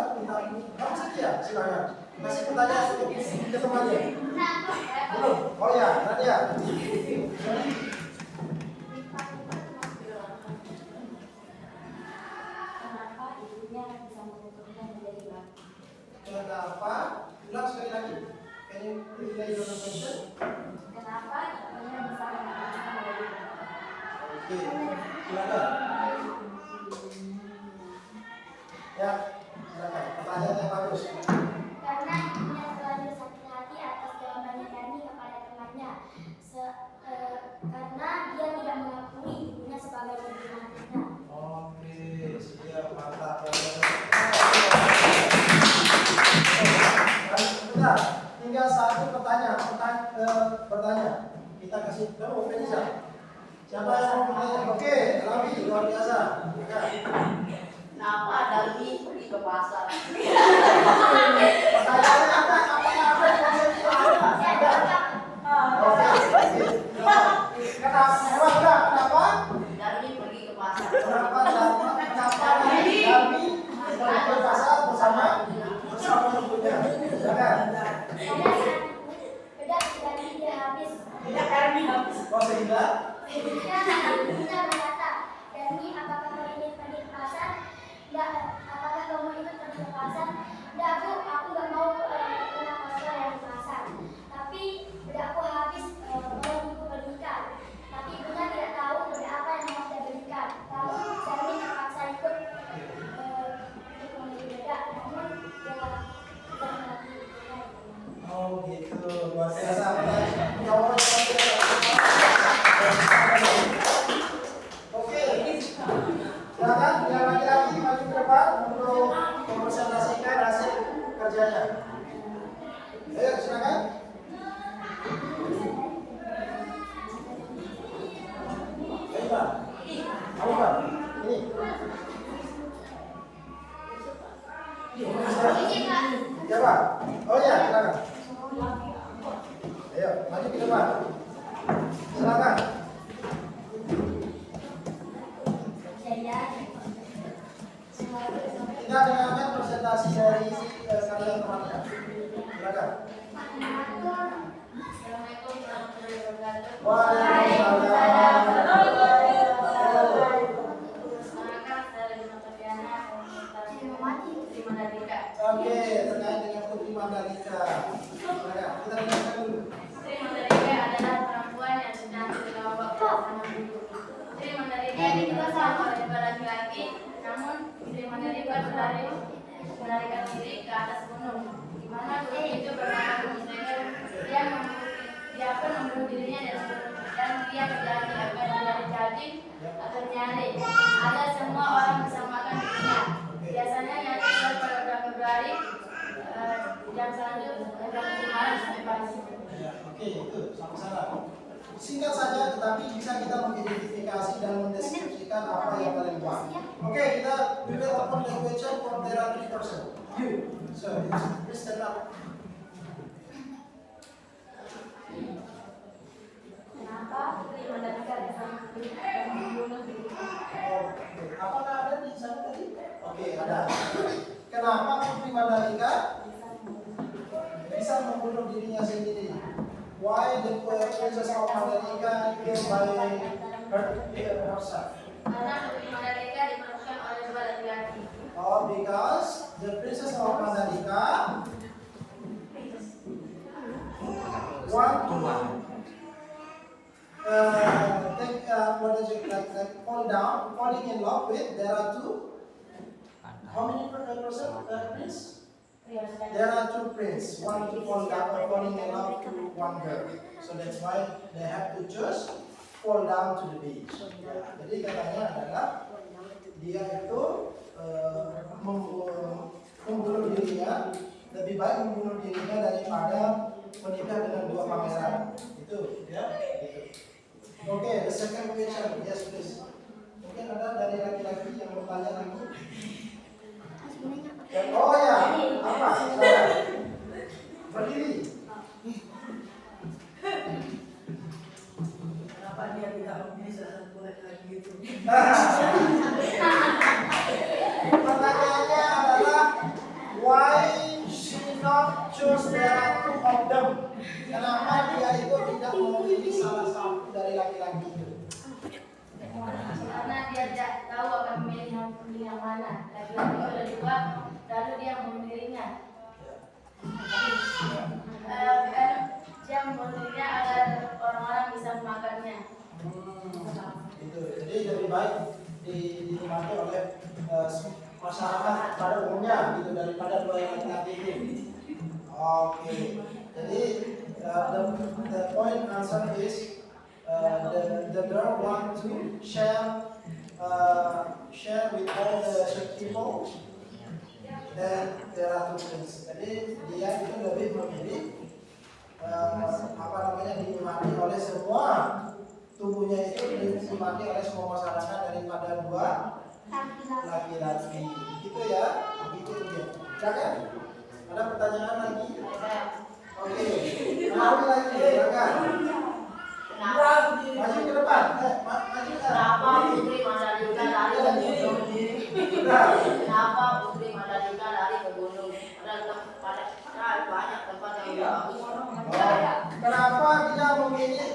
kamu setia? Silakan. Masih pertanyaan untuk ke temannya? Belum. Oh ya, Nadia. Kenapa ibunya bisa mengukurnya menjadi batu? Kenapa? Ulang sekali lagi. Can you relay your question? Kenapa ibunya bisa mengukurnya menjadi batu? Oke, silakan. Ya, silakan. Pertanyaan yang bagus. Karena ibunya terlanjur sakit hati atas jawabannya Darmi kepada temannya. Karena dia tidak mengakui ibunya sebagai ibu hatinya. Oke, siap, mantap. Sudah, tinggal satu pertanyaan. Bertanya. Kita kasih kamu, Feniza. Siapa yang mau bertanya? Oke, Rabi, luar biasa. Kenapa Darmi pergi ke pasar? Pertanyaannya apa yang konsep itu ada? Oke. Kenapa? Darmi pergi ke pasar. Kenapa Darmi pergi ke pasar bersama ibunya? Silakan. Pada saat bedak Darmi dia habis. Oh, sehingga Ibunya depan. Oh ya, silakan. Ayo, maju ke depan. Silakan. Kita dengarkan presentasi dari kalian temannya. Silakan. Assalamualaikum warahmatullahi wabarakatuh. Waalaikumsalam. Perkenalkan, saya Lina Noviana, Putri Mandalika. Oke, terkait dengan Putri Mandalika. Silakan, kita dengarkan dulu. Putri Mandalika adalah perempuan yang sedang berlomba pelaksana dulu. Putri Mandalika diketahui oleh dua laki-laki, namun Putri Mandalika melarikan diri ke atas gunung, di mana gunung itu bernama Gunung Seger. Dia pun membunuh dirinya dan dia berjanji akan menjadi cacing atau nyale. Ada semua orang bersamakan dirinya. Biasanya nyale keluar pada bulan Februari, jam selanjutnya jam 7 malam sampai pagi. Ya, oke, itu sama-sama. Singkat saja, tetapi bisa kita mengidentifikasi dan mendeskripsikan apa yang kalian buat. Oke, kita we will open the question for there are 3 person. You, so please stand up. Kenapa Putri Mandalika bisa membunuh diri? Oke, apakah ada di sana tadi? Oke, ada. Kenapa Putri Mandalika bisa membunuh dirinya sendiri? Why the princess of Mandalika killed by herself? Karena Putri Mandalika diperlukan oleh dua laki-laki. Oh, because the princess of Mandalika want to take what is it like falling in love with. There are two. How many person? Prince? There are 2 princes. One to falling in love to one girl. So that's why they have to just fall down to the beach. Ya, jadi katanya adalah dia itu membunuh dirinya, lebih baik membunuh dirinya daripada menikah dengan 2 pangeran. Itu ya. Gitu. Oke, the second question, yes please. Mungkin ada dari laki-laki yang mau tanya lagi. Oh ya, apa? Berdiri. Kenapa dia tidak memilih salah satu laki-laki itu? Pertanyaannya adalah why she not choose the two of them? Kenapa dia itu tidak memilih salah satu dari laki-laki itu? Karena dia tidak tahu akan memilih yang mana. Laki-laki itu ada 2, lalu dia memilihnya. Dia memilihnya agar orang-orang bisa memakannya. Gitu. Jadi lebih baik dinikmati oleh masyarakat pada umumnya gitu daripada 2 yang laki-laki itu. Oke. Jadi the point answer is the girl want to share with all the people. Dan there are 2 things. Jadi dia itu lebih memilih dinikmati oleh semua tubuhnya itu dinikmati oleh semua masyarakat daripada 2 laki-laki. Gitu ya. Gitu dia. Silakan. Ada pertanyaan lagi? Oke. Mari lagi. Silakan. Kenapa? Maju ke depan. Maju ke Kenapa Putri Mandalika lari ke gunung? Kenapa Putri Mandalika lari ke gunung? Padahal banyak tempat yang bagus. Kenapa dia memilih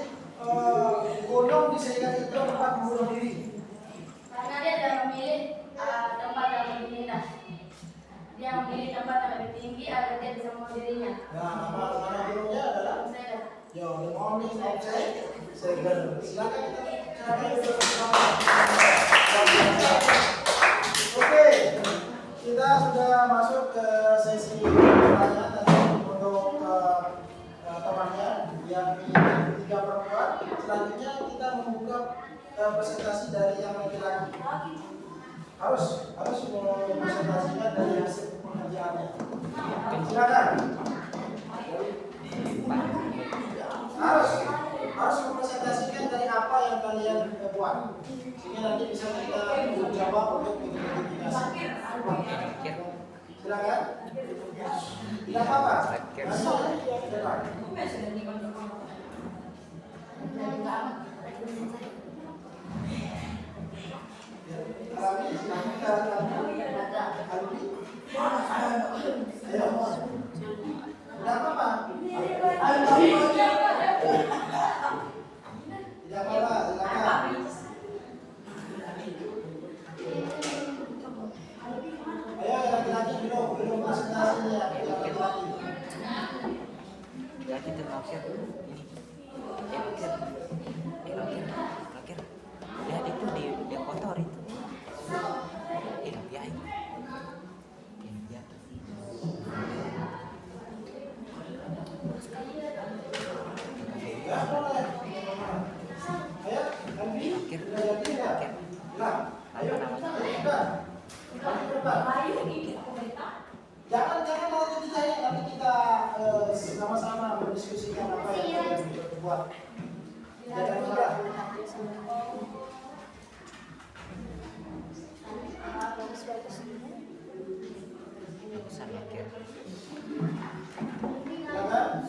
gunung di sehingga itu tempat bunuh diri? Karena dia tidak memilih tempat yang lebih indah. Dia memilih tempat yang lebih tinggi agar dia bisa membunuh dirinya. Nah, nama gunungnya adalah the morning object. Silakan Oke, kita sudah masuk ke sesi pertanyaan tadi untuk temannya yang 3 perempuan. Selanjutnya kita membuka presentasi dari yang laki-laki. Harus presentasinya dari hasil pengerjaannya. Silakan. Harus mempresentasikan dari apa yang kalian buat sehingga nanti bisa kita menjawab untuk identifikasi. Silakan. Tidak apa-apa. Akhir. Alami, silakan. Alami. Ayo. Tidak apa-apa. Tidak apa-apa, silakan. Ayo laki-laki belum presentasi ya, laki-laki. Ya kita akhir ini. Akhir. Lihat itu dia kotor itu. Ya itu. Ya. Ya, boleh. Ayo, Alfi. Akhir. Sudah yakin ya? Bilang. Ayo, sudah. Jangan mau dipercaya, nanti kita sama-sama berdiskusikan apa yang kita buat. Jangan marah. Pesan akhir. Jangan.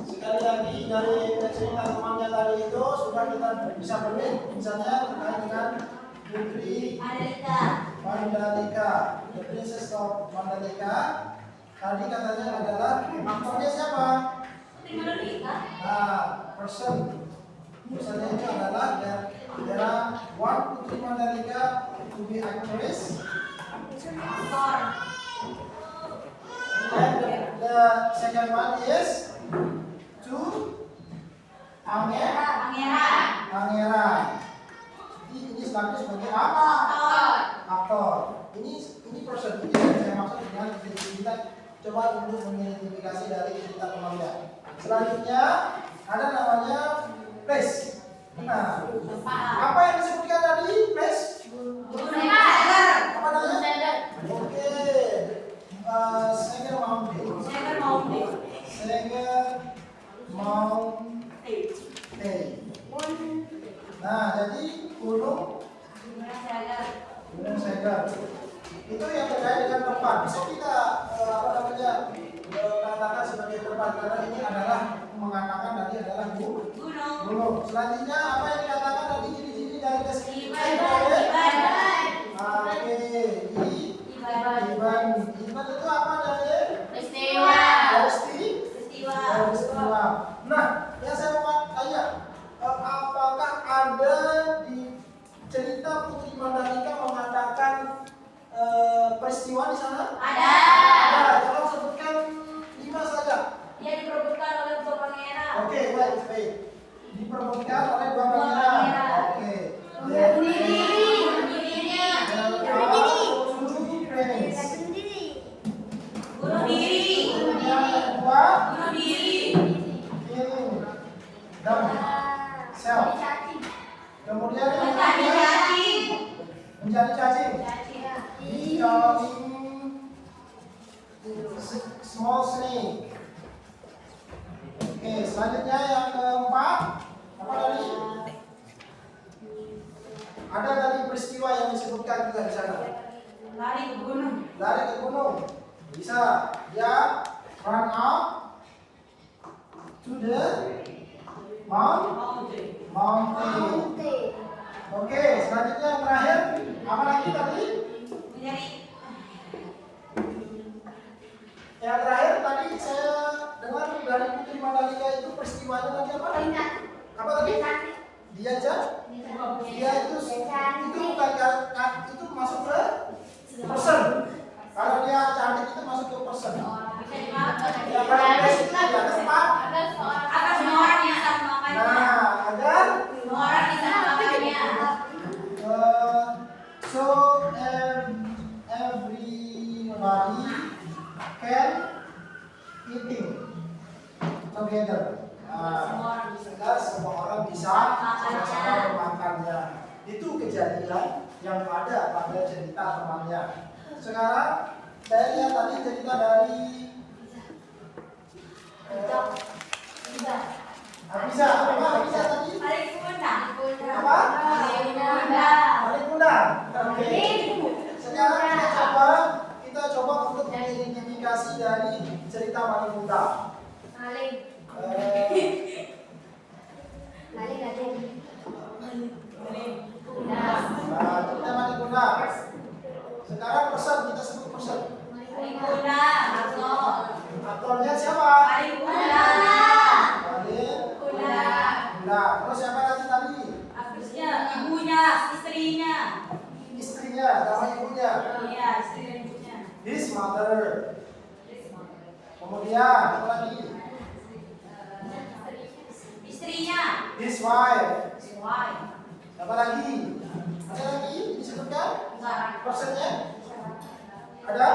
Sekali lagi dari cerita temannya tadi itu sudah kita bisa beri misalnya terkait dengan Putri Mandalika, The Princess of Mandalika. Tadi katanya adalah aktornya siapa? Nah, personnya itu adalah there are one Putri Mandalika to be actress. And the second one is to Pangeran. Ini sebagai aktor. Ini person ini yang saya maksud dengan kita coba untuk mengidentifikasi dari cerita temannya. Selanjutnya ada namanya place. Nah, apa yang disebutkan tadi place? Apa namanya? Oke. Sager Mountain. Nah, jadi gunung Sager. Itu yang terkait dengan tempat. Bisa kita katakan sebagai tempat karena ini adalah mengatakan tadi adalah gunung. Selanjutnya apa yang dikatakan tadi ciri-ciri dari deskripsi? Iban itu apa dari? Peristiwa. Nah, yang saya mau tanya, apakah ada di cerita Putri Mandalika mengatakan peristiwa di sana? Ada. Tolong sebutkan 5 saja. Dia diperebutkan oleh dua pangeran. Oke, baik. Diperebutkan oleh 2 pangeran. Oke. Bunuh diri. Kemudian menjadi cacing. Small snake. Oke, selanjutnya yang keempat apa tadi? Ada tadi peristiwa yang disebutkan juga di sana. Lari ke gunung. Bisa dia run up to the mountain. Oke, selanjutnya yang terakhir apa lagi tadi? Yang terakhir tadi saya dengar dari Putri Mandalika itu peristiwanya tadi apa? Apa tadi? Dia itu masuk ke person. Kalau dia cantik itu masuk ke person. Ya, kalau dia itu dia tempat. Agar semua orang bisa memakannya. Nah, agar Semua orang bisa memakannya. so everybody can eating together. Sehingga semua orang bisa sama-sama memakannya. Itu kejadian yang ada pada cerita temannya. Sekarang saya lihat tadi cerita dari Abiza, apa Abiza tadi? Balik bunda. Apa? Bunda. Balik bunda. Oke. Sekarang kita coba untuk mengidentifikasi dari cerita Balik Bunda. Maling. Balik lagi. Nah, cerita Balik Bunda. Sekarang person, kita sebut person. Balik bunda. Aktornya siapa? Balik bunda. Balik Bunda. Bunda. Terus siapa lagi tadi? Akhirnya ibunya, istrinya. Istrinya, nama ibunya. Iya, istri dan ibunya. His mother. Kemudian apa lagi? Istrinya. His wife. Why? Apa lagi? Ada lagi disebutkan? Enggak. Personnya? Ada?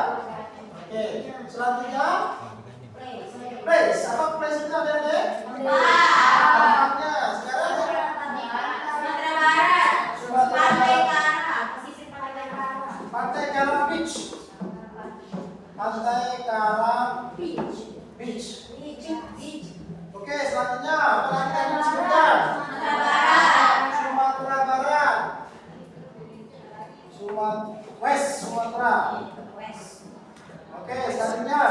Oke. Selanjutnya place. Apa place itu ada deh? Tempatnya. Sekarang Sumatera Barat. Pantai Karang. Pesisir Pantai Karang. Pantai Karang Beach. Pantai Karang Beach. Oke, selanjutnya apa lagi tadi disebutkan? Sumatera Barat. Sumatera Barat. West Sumatera. West. Oke, selanjutnya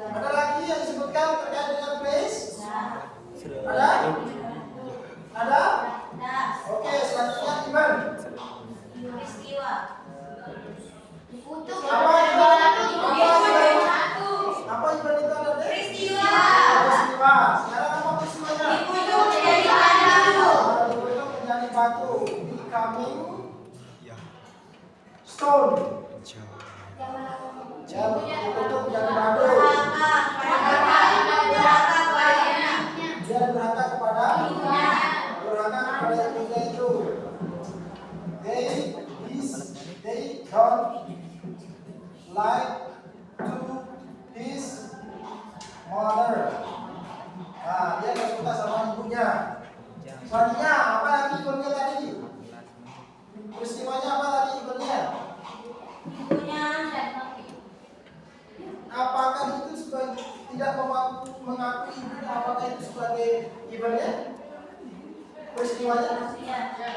ada lagi yang disebutkan terkait dengan place? Ada? Ada? Nah, Oke, selanjutnya event. peristiwa. Apa event? Apa event itu ada deh? Peristiwa. Peristiwa. Sekarang apa peristiwanya? Dibujuk menjadi batu. Dibujuk menjadi batu. Becoming stone. Yang dibujuk menjadi batu. Dia durhaka kepada ibunya itu. They don't like to his mother. Nah, dia nggak suka sama ibunya. Selanjutnya apa lagi ibunya tadi? Peristiwanya apa tadi ibunya? Ibunya Apakah itu sebagai tidak mengakui ibunya? Apakah itu sebagai ibunya? Peristiwanya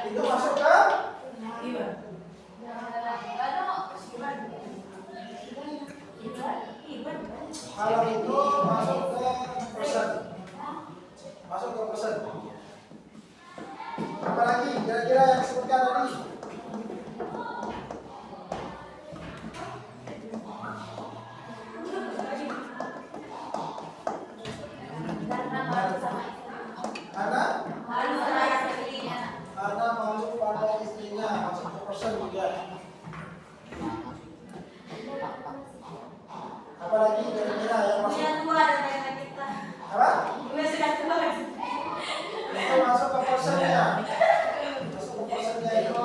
itu masuk ke kalau itu masuk ke person. Masuk ke person. Apalagi kira-kira yang disebutkan tadi? Karena malu pada istrinya, masuk ke person juga. Apalagi kira-kira yang masuk? Ibunya tua dan kita. Apa? Ibunya sudah tua. Itu masuk ke personnya. Masuk ke personnya itu.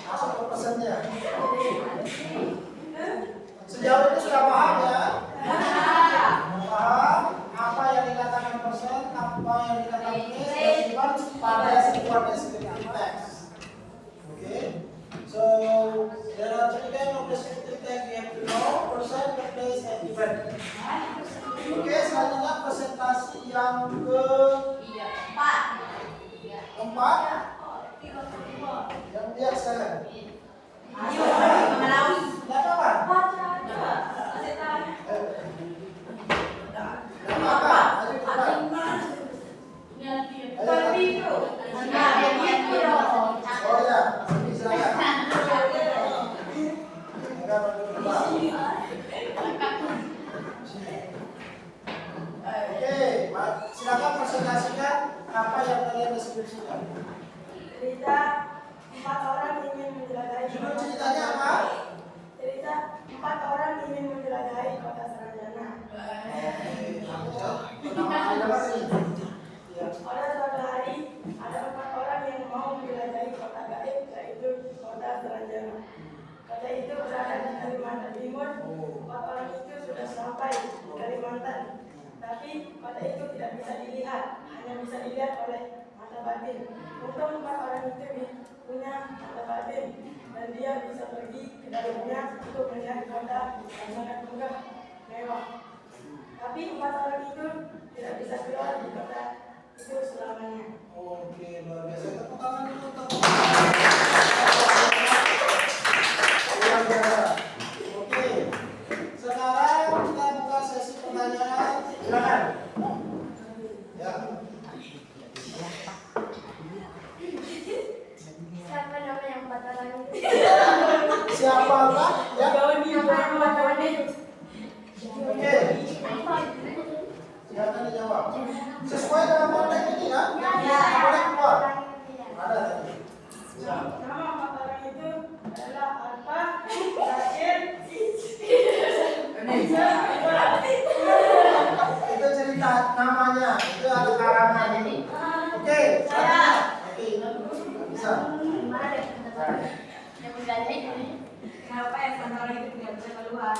Masuk ke personnya. Sejauh ini sudah paham ya? Paham apa yang dikatakan person, apa yang dikatakan place, dan even pada sebuah descriptive text. Okay? So there are three kinds of descriptive text we have to know: person, place, and event. Oke, selanjutnya presentasi yang keempat. Yang lihat sekarang. Ayo, Malawi. Tidak apa-apa. Tidak apa-apa. Ayo cepat. Oh ya, ini silakan. Enggak perlu Oke, silakan presentasikan apa yang kalian deskripsikan. Cerita 4 orang ingin menjelajahi. Judul ceritanya apa? Cerita 4 orang ingin menjelajahi kota Saranjana. Pada suatu hari ada 4 orang yang mau menjelajahi kota gaib, yaitu kota Saranjana. Kota itu berada di Kalimantan Timur. 4 orang itu sudah sampai di Kalimantan, tapi kota itu tidak bisa dilihat, hanya bisa dilihat oleh mata batin. Untung 4 orang itu punya mata batin dan dia bisa pergi ke dalamnya untuk melihat kota yang sangat megah, mewah. Tapi 4 orang itu tidak bisa keluar di kota itu selamanya. Oke, luar biasa. Tepuk tangan dulu untuk luar biasa. Oke, sekarang kita buka sesi pertanyaan. Silakan. Ya. Siapa nama yang 4 orang itu? Siapa Pak? Ya. Joni, Oke. Silakan dijawab. Sesuai dengan konteks ini ya. Boleh keluar. Ada tadi. Ya. nama 4 orang itu adalah Alfa, Rachel, Itu cerita namanya. Itu ada karangan ini. Oke. Oke. Bisa. Yang menjadi ini. Kenapa yang antara itu tidak bisa keluar?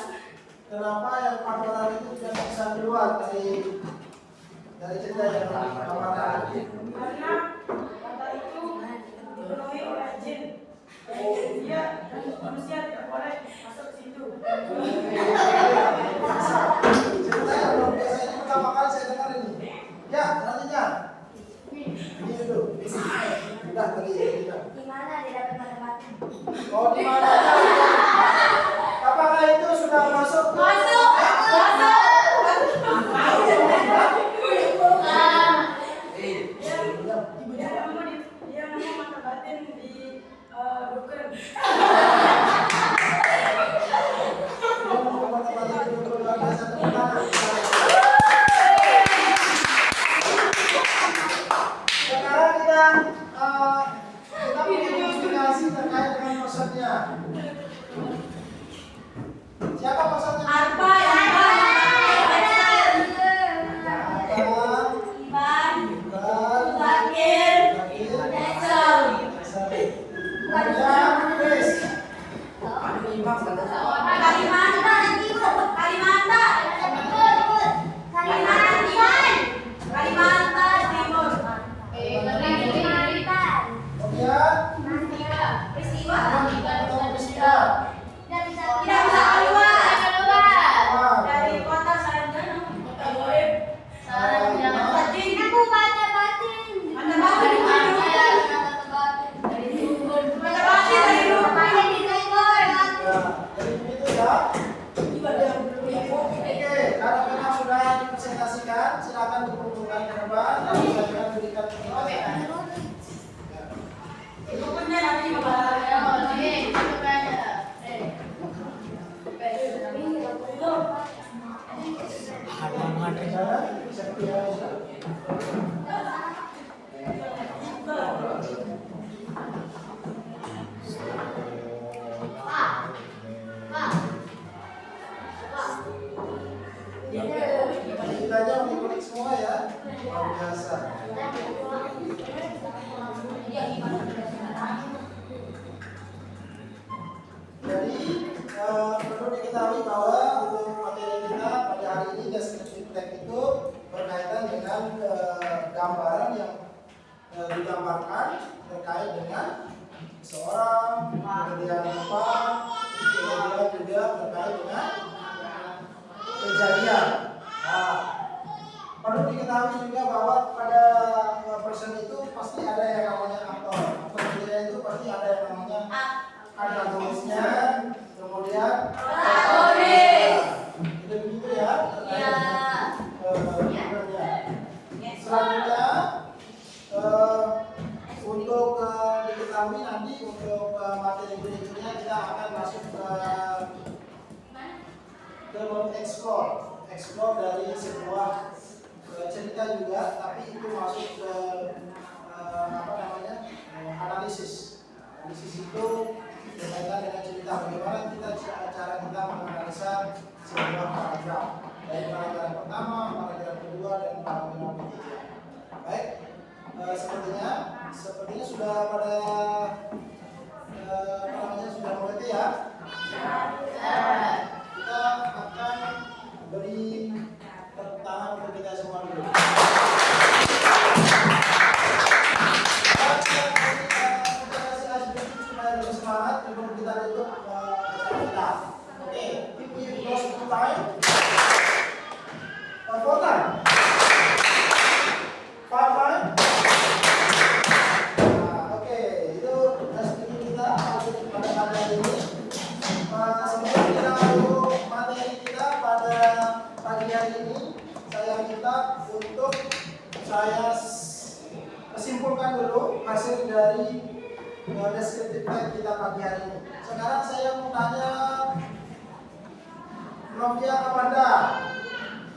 Kenapa yang 4 orang itu tidak bisa keluar dari cerita yang pertama tadi? karena kota itu dipenuhi oleh jin. Dia manusia tidak boleh masuk ke situ. Cerita yang luar biasa ini pertama kali saya dengar ini. Ya, selanjutnya. Ini dulu. Sudah tadi ya. Di mana dia dapat matematik? Oh, di mana? Apakah itu sudah masuk? Dia nama mata batin di dukun. Sekarang kita punya investigasi terkait dengan pesannya. Siapa pesannya? Apa yang Kalimantan Timur. Tidak bisa keluar dari kota Saranjana. Aku baca batin. Mata batin dari dukun. Mata batin dari dukun. Karena memang sudah dipresentasikan, silakan diperuntukkan ke depan. Lalu saya akan berikan penjelasan. Dukunnya nanti bakal Kita aja mengikuti semua ya, luar biasa. Jadi perlu diketahui bahwa untuk materi kita pada hari ini deskripsi teks itu berkaitan dengan gambaran yang digambarkan terkait dengan seorang, kemudian apa, kemudian juga terkait dengan kejadian. Nah, perlu diketahui juga bahwa pada person itu pasti ada yang namanya aktor. Aktor itu pasti ada yang namanya antagonisnya, kemudian itu begitu ya. Selanjutnya untuk diketahui nanti untuk materi berikutnya kita akan masuk ke explore dari sebuah cerita juga, tapi itu masuk ke analisis itu berkaitan dengan cerita bagaimana cara kita menganalisa sebuah paragraf dari paragraf pertama, paragraf kedua, dan paragraf ketiga. Baik, sepertinya sudah pada sudah mengerti ya. Kita akan beri tepuk tangan untuk kita semua dulu. Supaya lebih semangat, sebelum kita tutup acara kita. Oke, if you close to time. untuk saya kesimpulkan dulu hasil dari descriptive text kita pagi hari ini. Sekarang saya mau tanya Novia Amanda,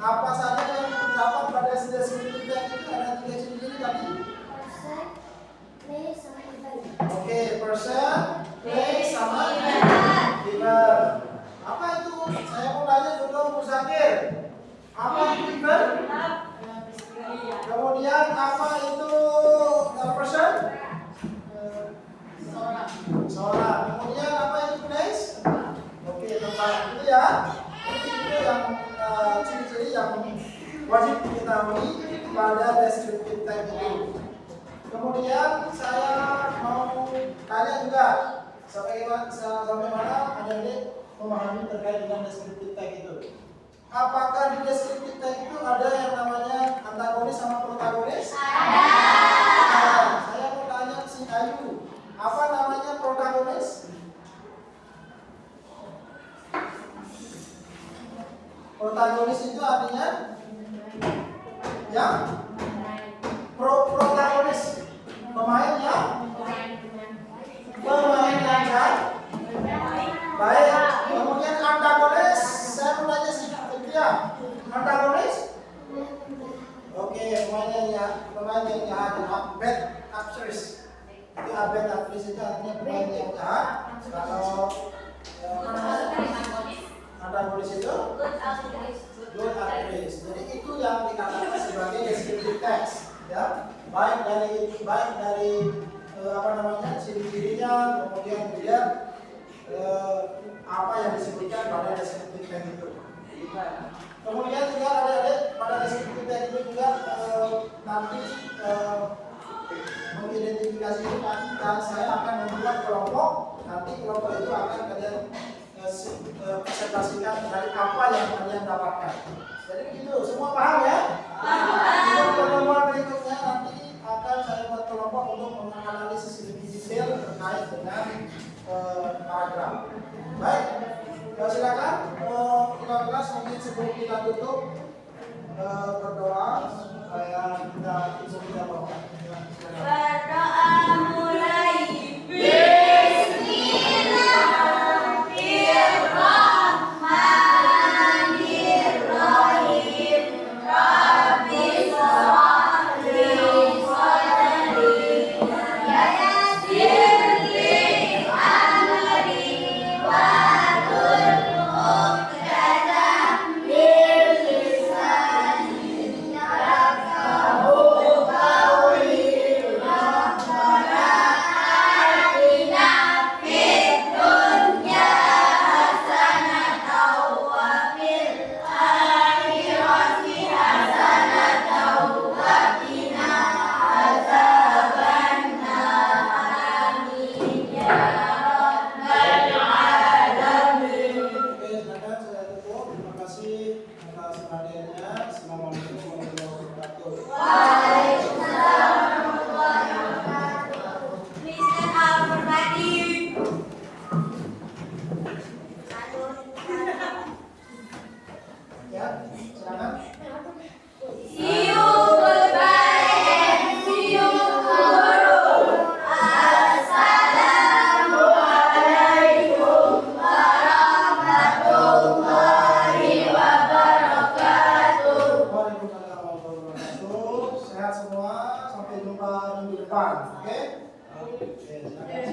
apa saja yang terdapat pada descriptive text itu? Ada 3 ciri-ciri tadi. Person, place, sama event. Oke, person, place, sama event. Apa itu? Saya mau tanya dulu Muzakir. Apa itu event? Kemudian apa itu person? Seorang. Kemudian apa itu place? Oke, tempat itu ya. Itu yang ciri-ciri yang wajib diketahui pada descriptive text itu. Kemudian saya mau tanya juga sampai mana adik-adik memahami terkait dengan descriptive text itu. Apakah di descriptive text itu ada yang namanya antagonis sama protagonis? Ada. Saya mau tanya si Ayu, apa namanya protagonis? Protagonis itu artinya ya protagonis, pemain yang baik. Kemudian antagonis, saya mau tanya si Cynthia, antagonis? Oke, pemain yang jahat, bad actress. Itu bad actress itu artinya pemain yang jahat. Kalau antagonis itu good actress. Jadi itu yang dikatakan sebagai descriptive text, ya. Baik dari ciri-cirinya, kemudian dilihat apa yang disebutkan pada descriptive text itu. Kemudian juga adik-adik pada descriptive text itu juga nanti mengidentifikasi itu dan saya akan membuat kelompok. Nanti kelompok itu akan kalian presentasikan dari apa yang kalian dapatkan. Jadi begitu, semua paham ya? Paham. Pertemuan berikutnya nanti akan saya buat kelompok untuk menganalisis lebih detail terkait dengan paragraf. Baik, silakan kita kelas mungkin sebelum kita tutup berdoa supaya kita bawa. Berdoa mulai. Sehat semua, sampai jumpa minggu depan, oke? Oke, silakan.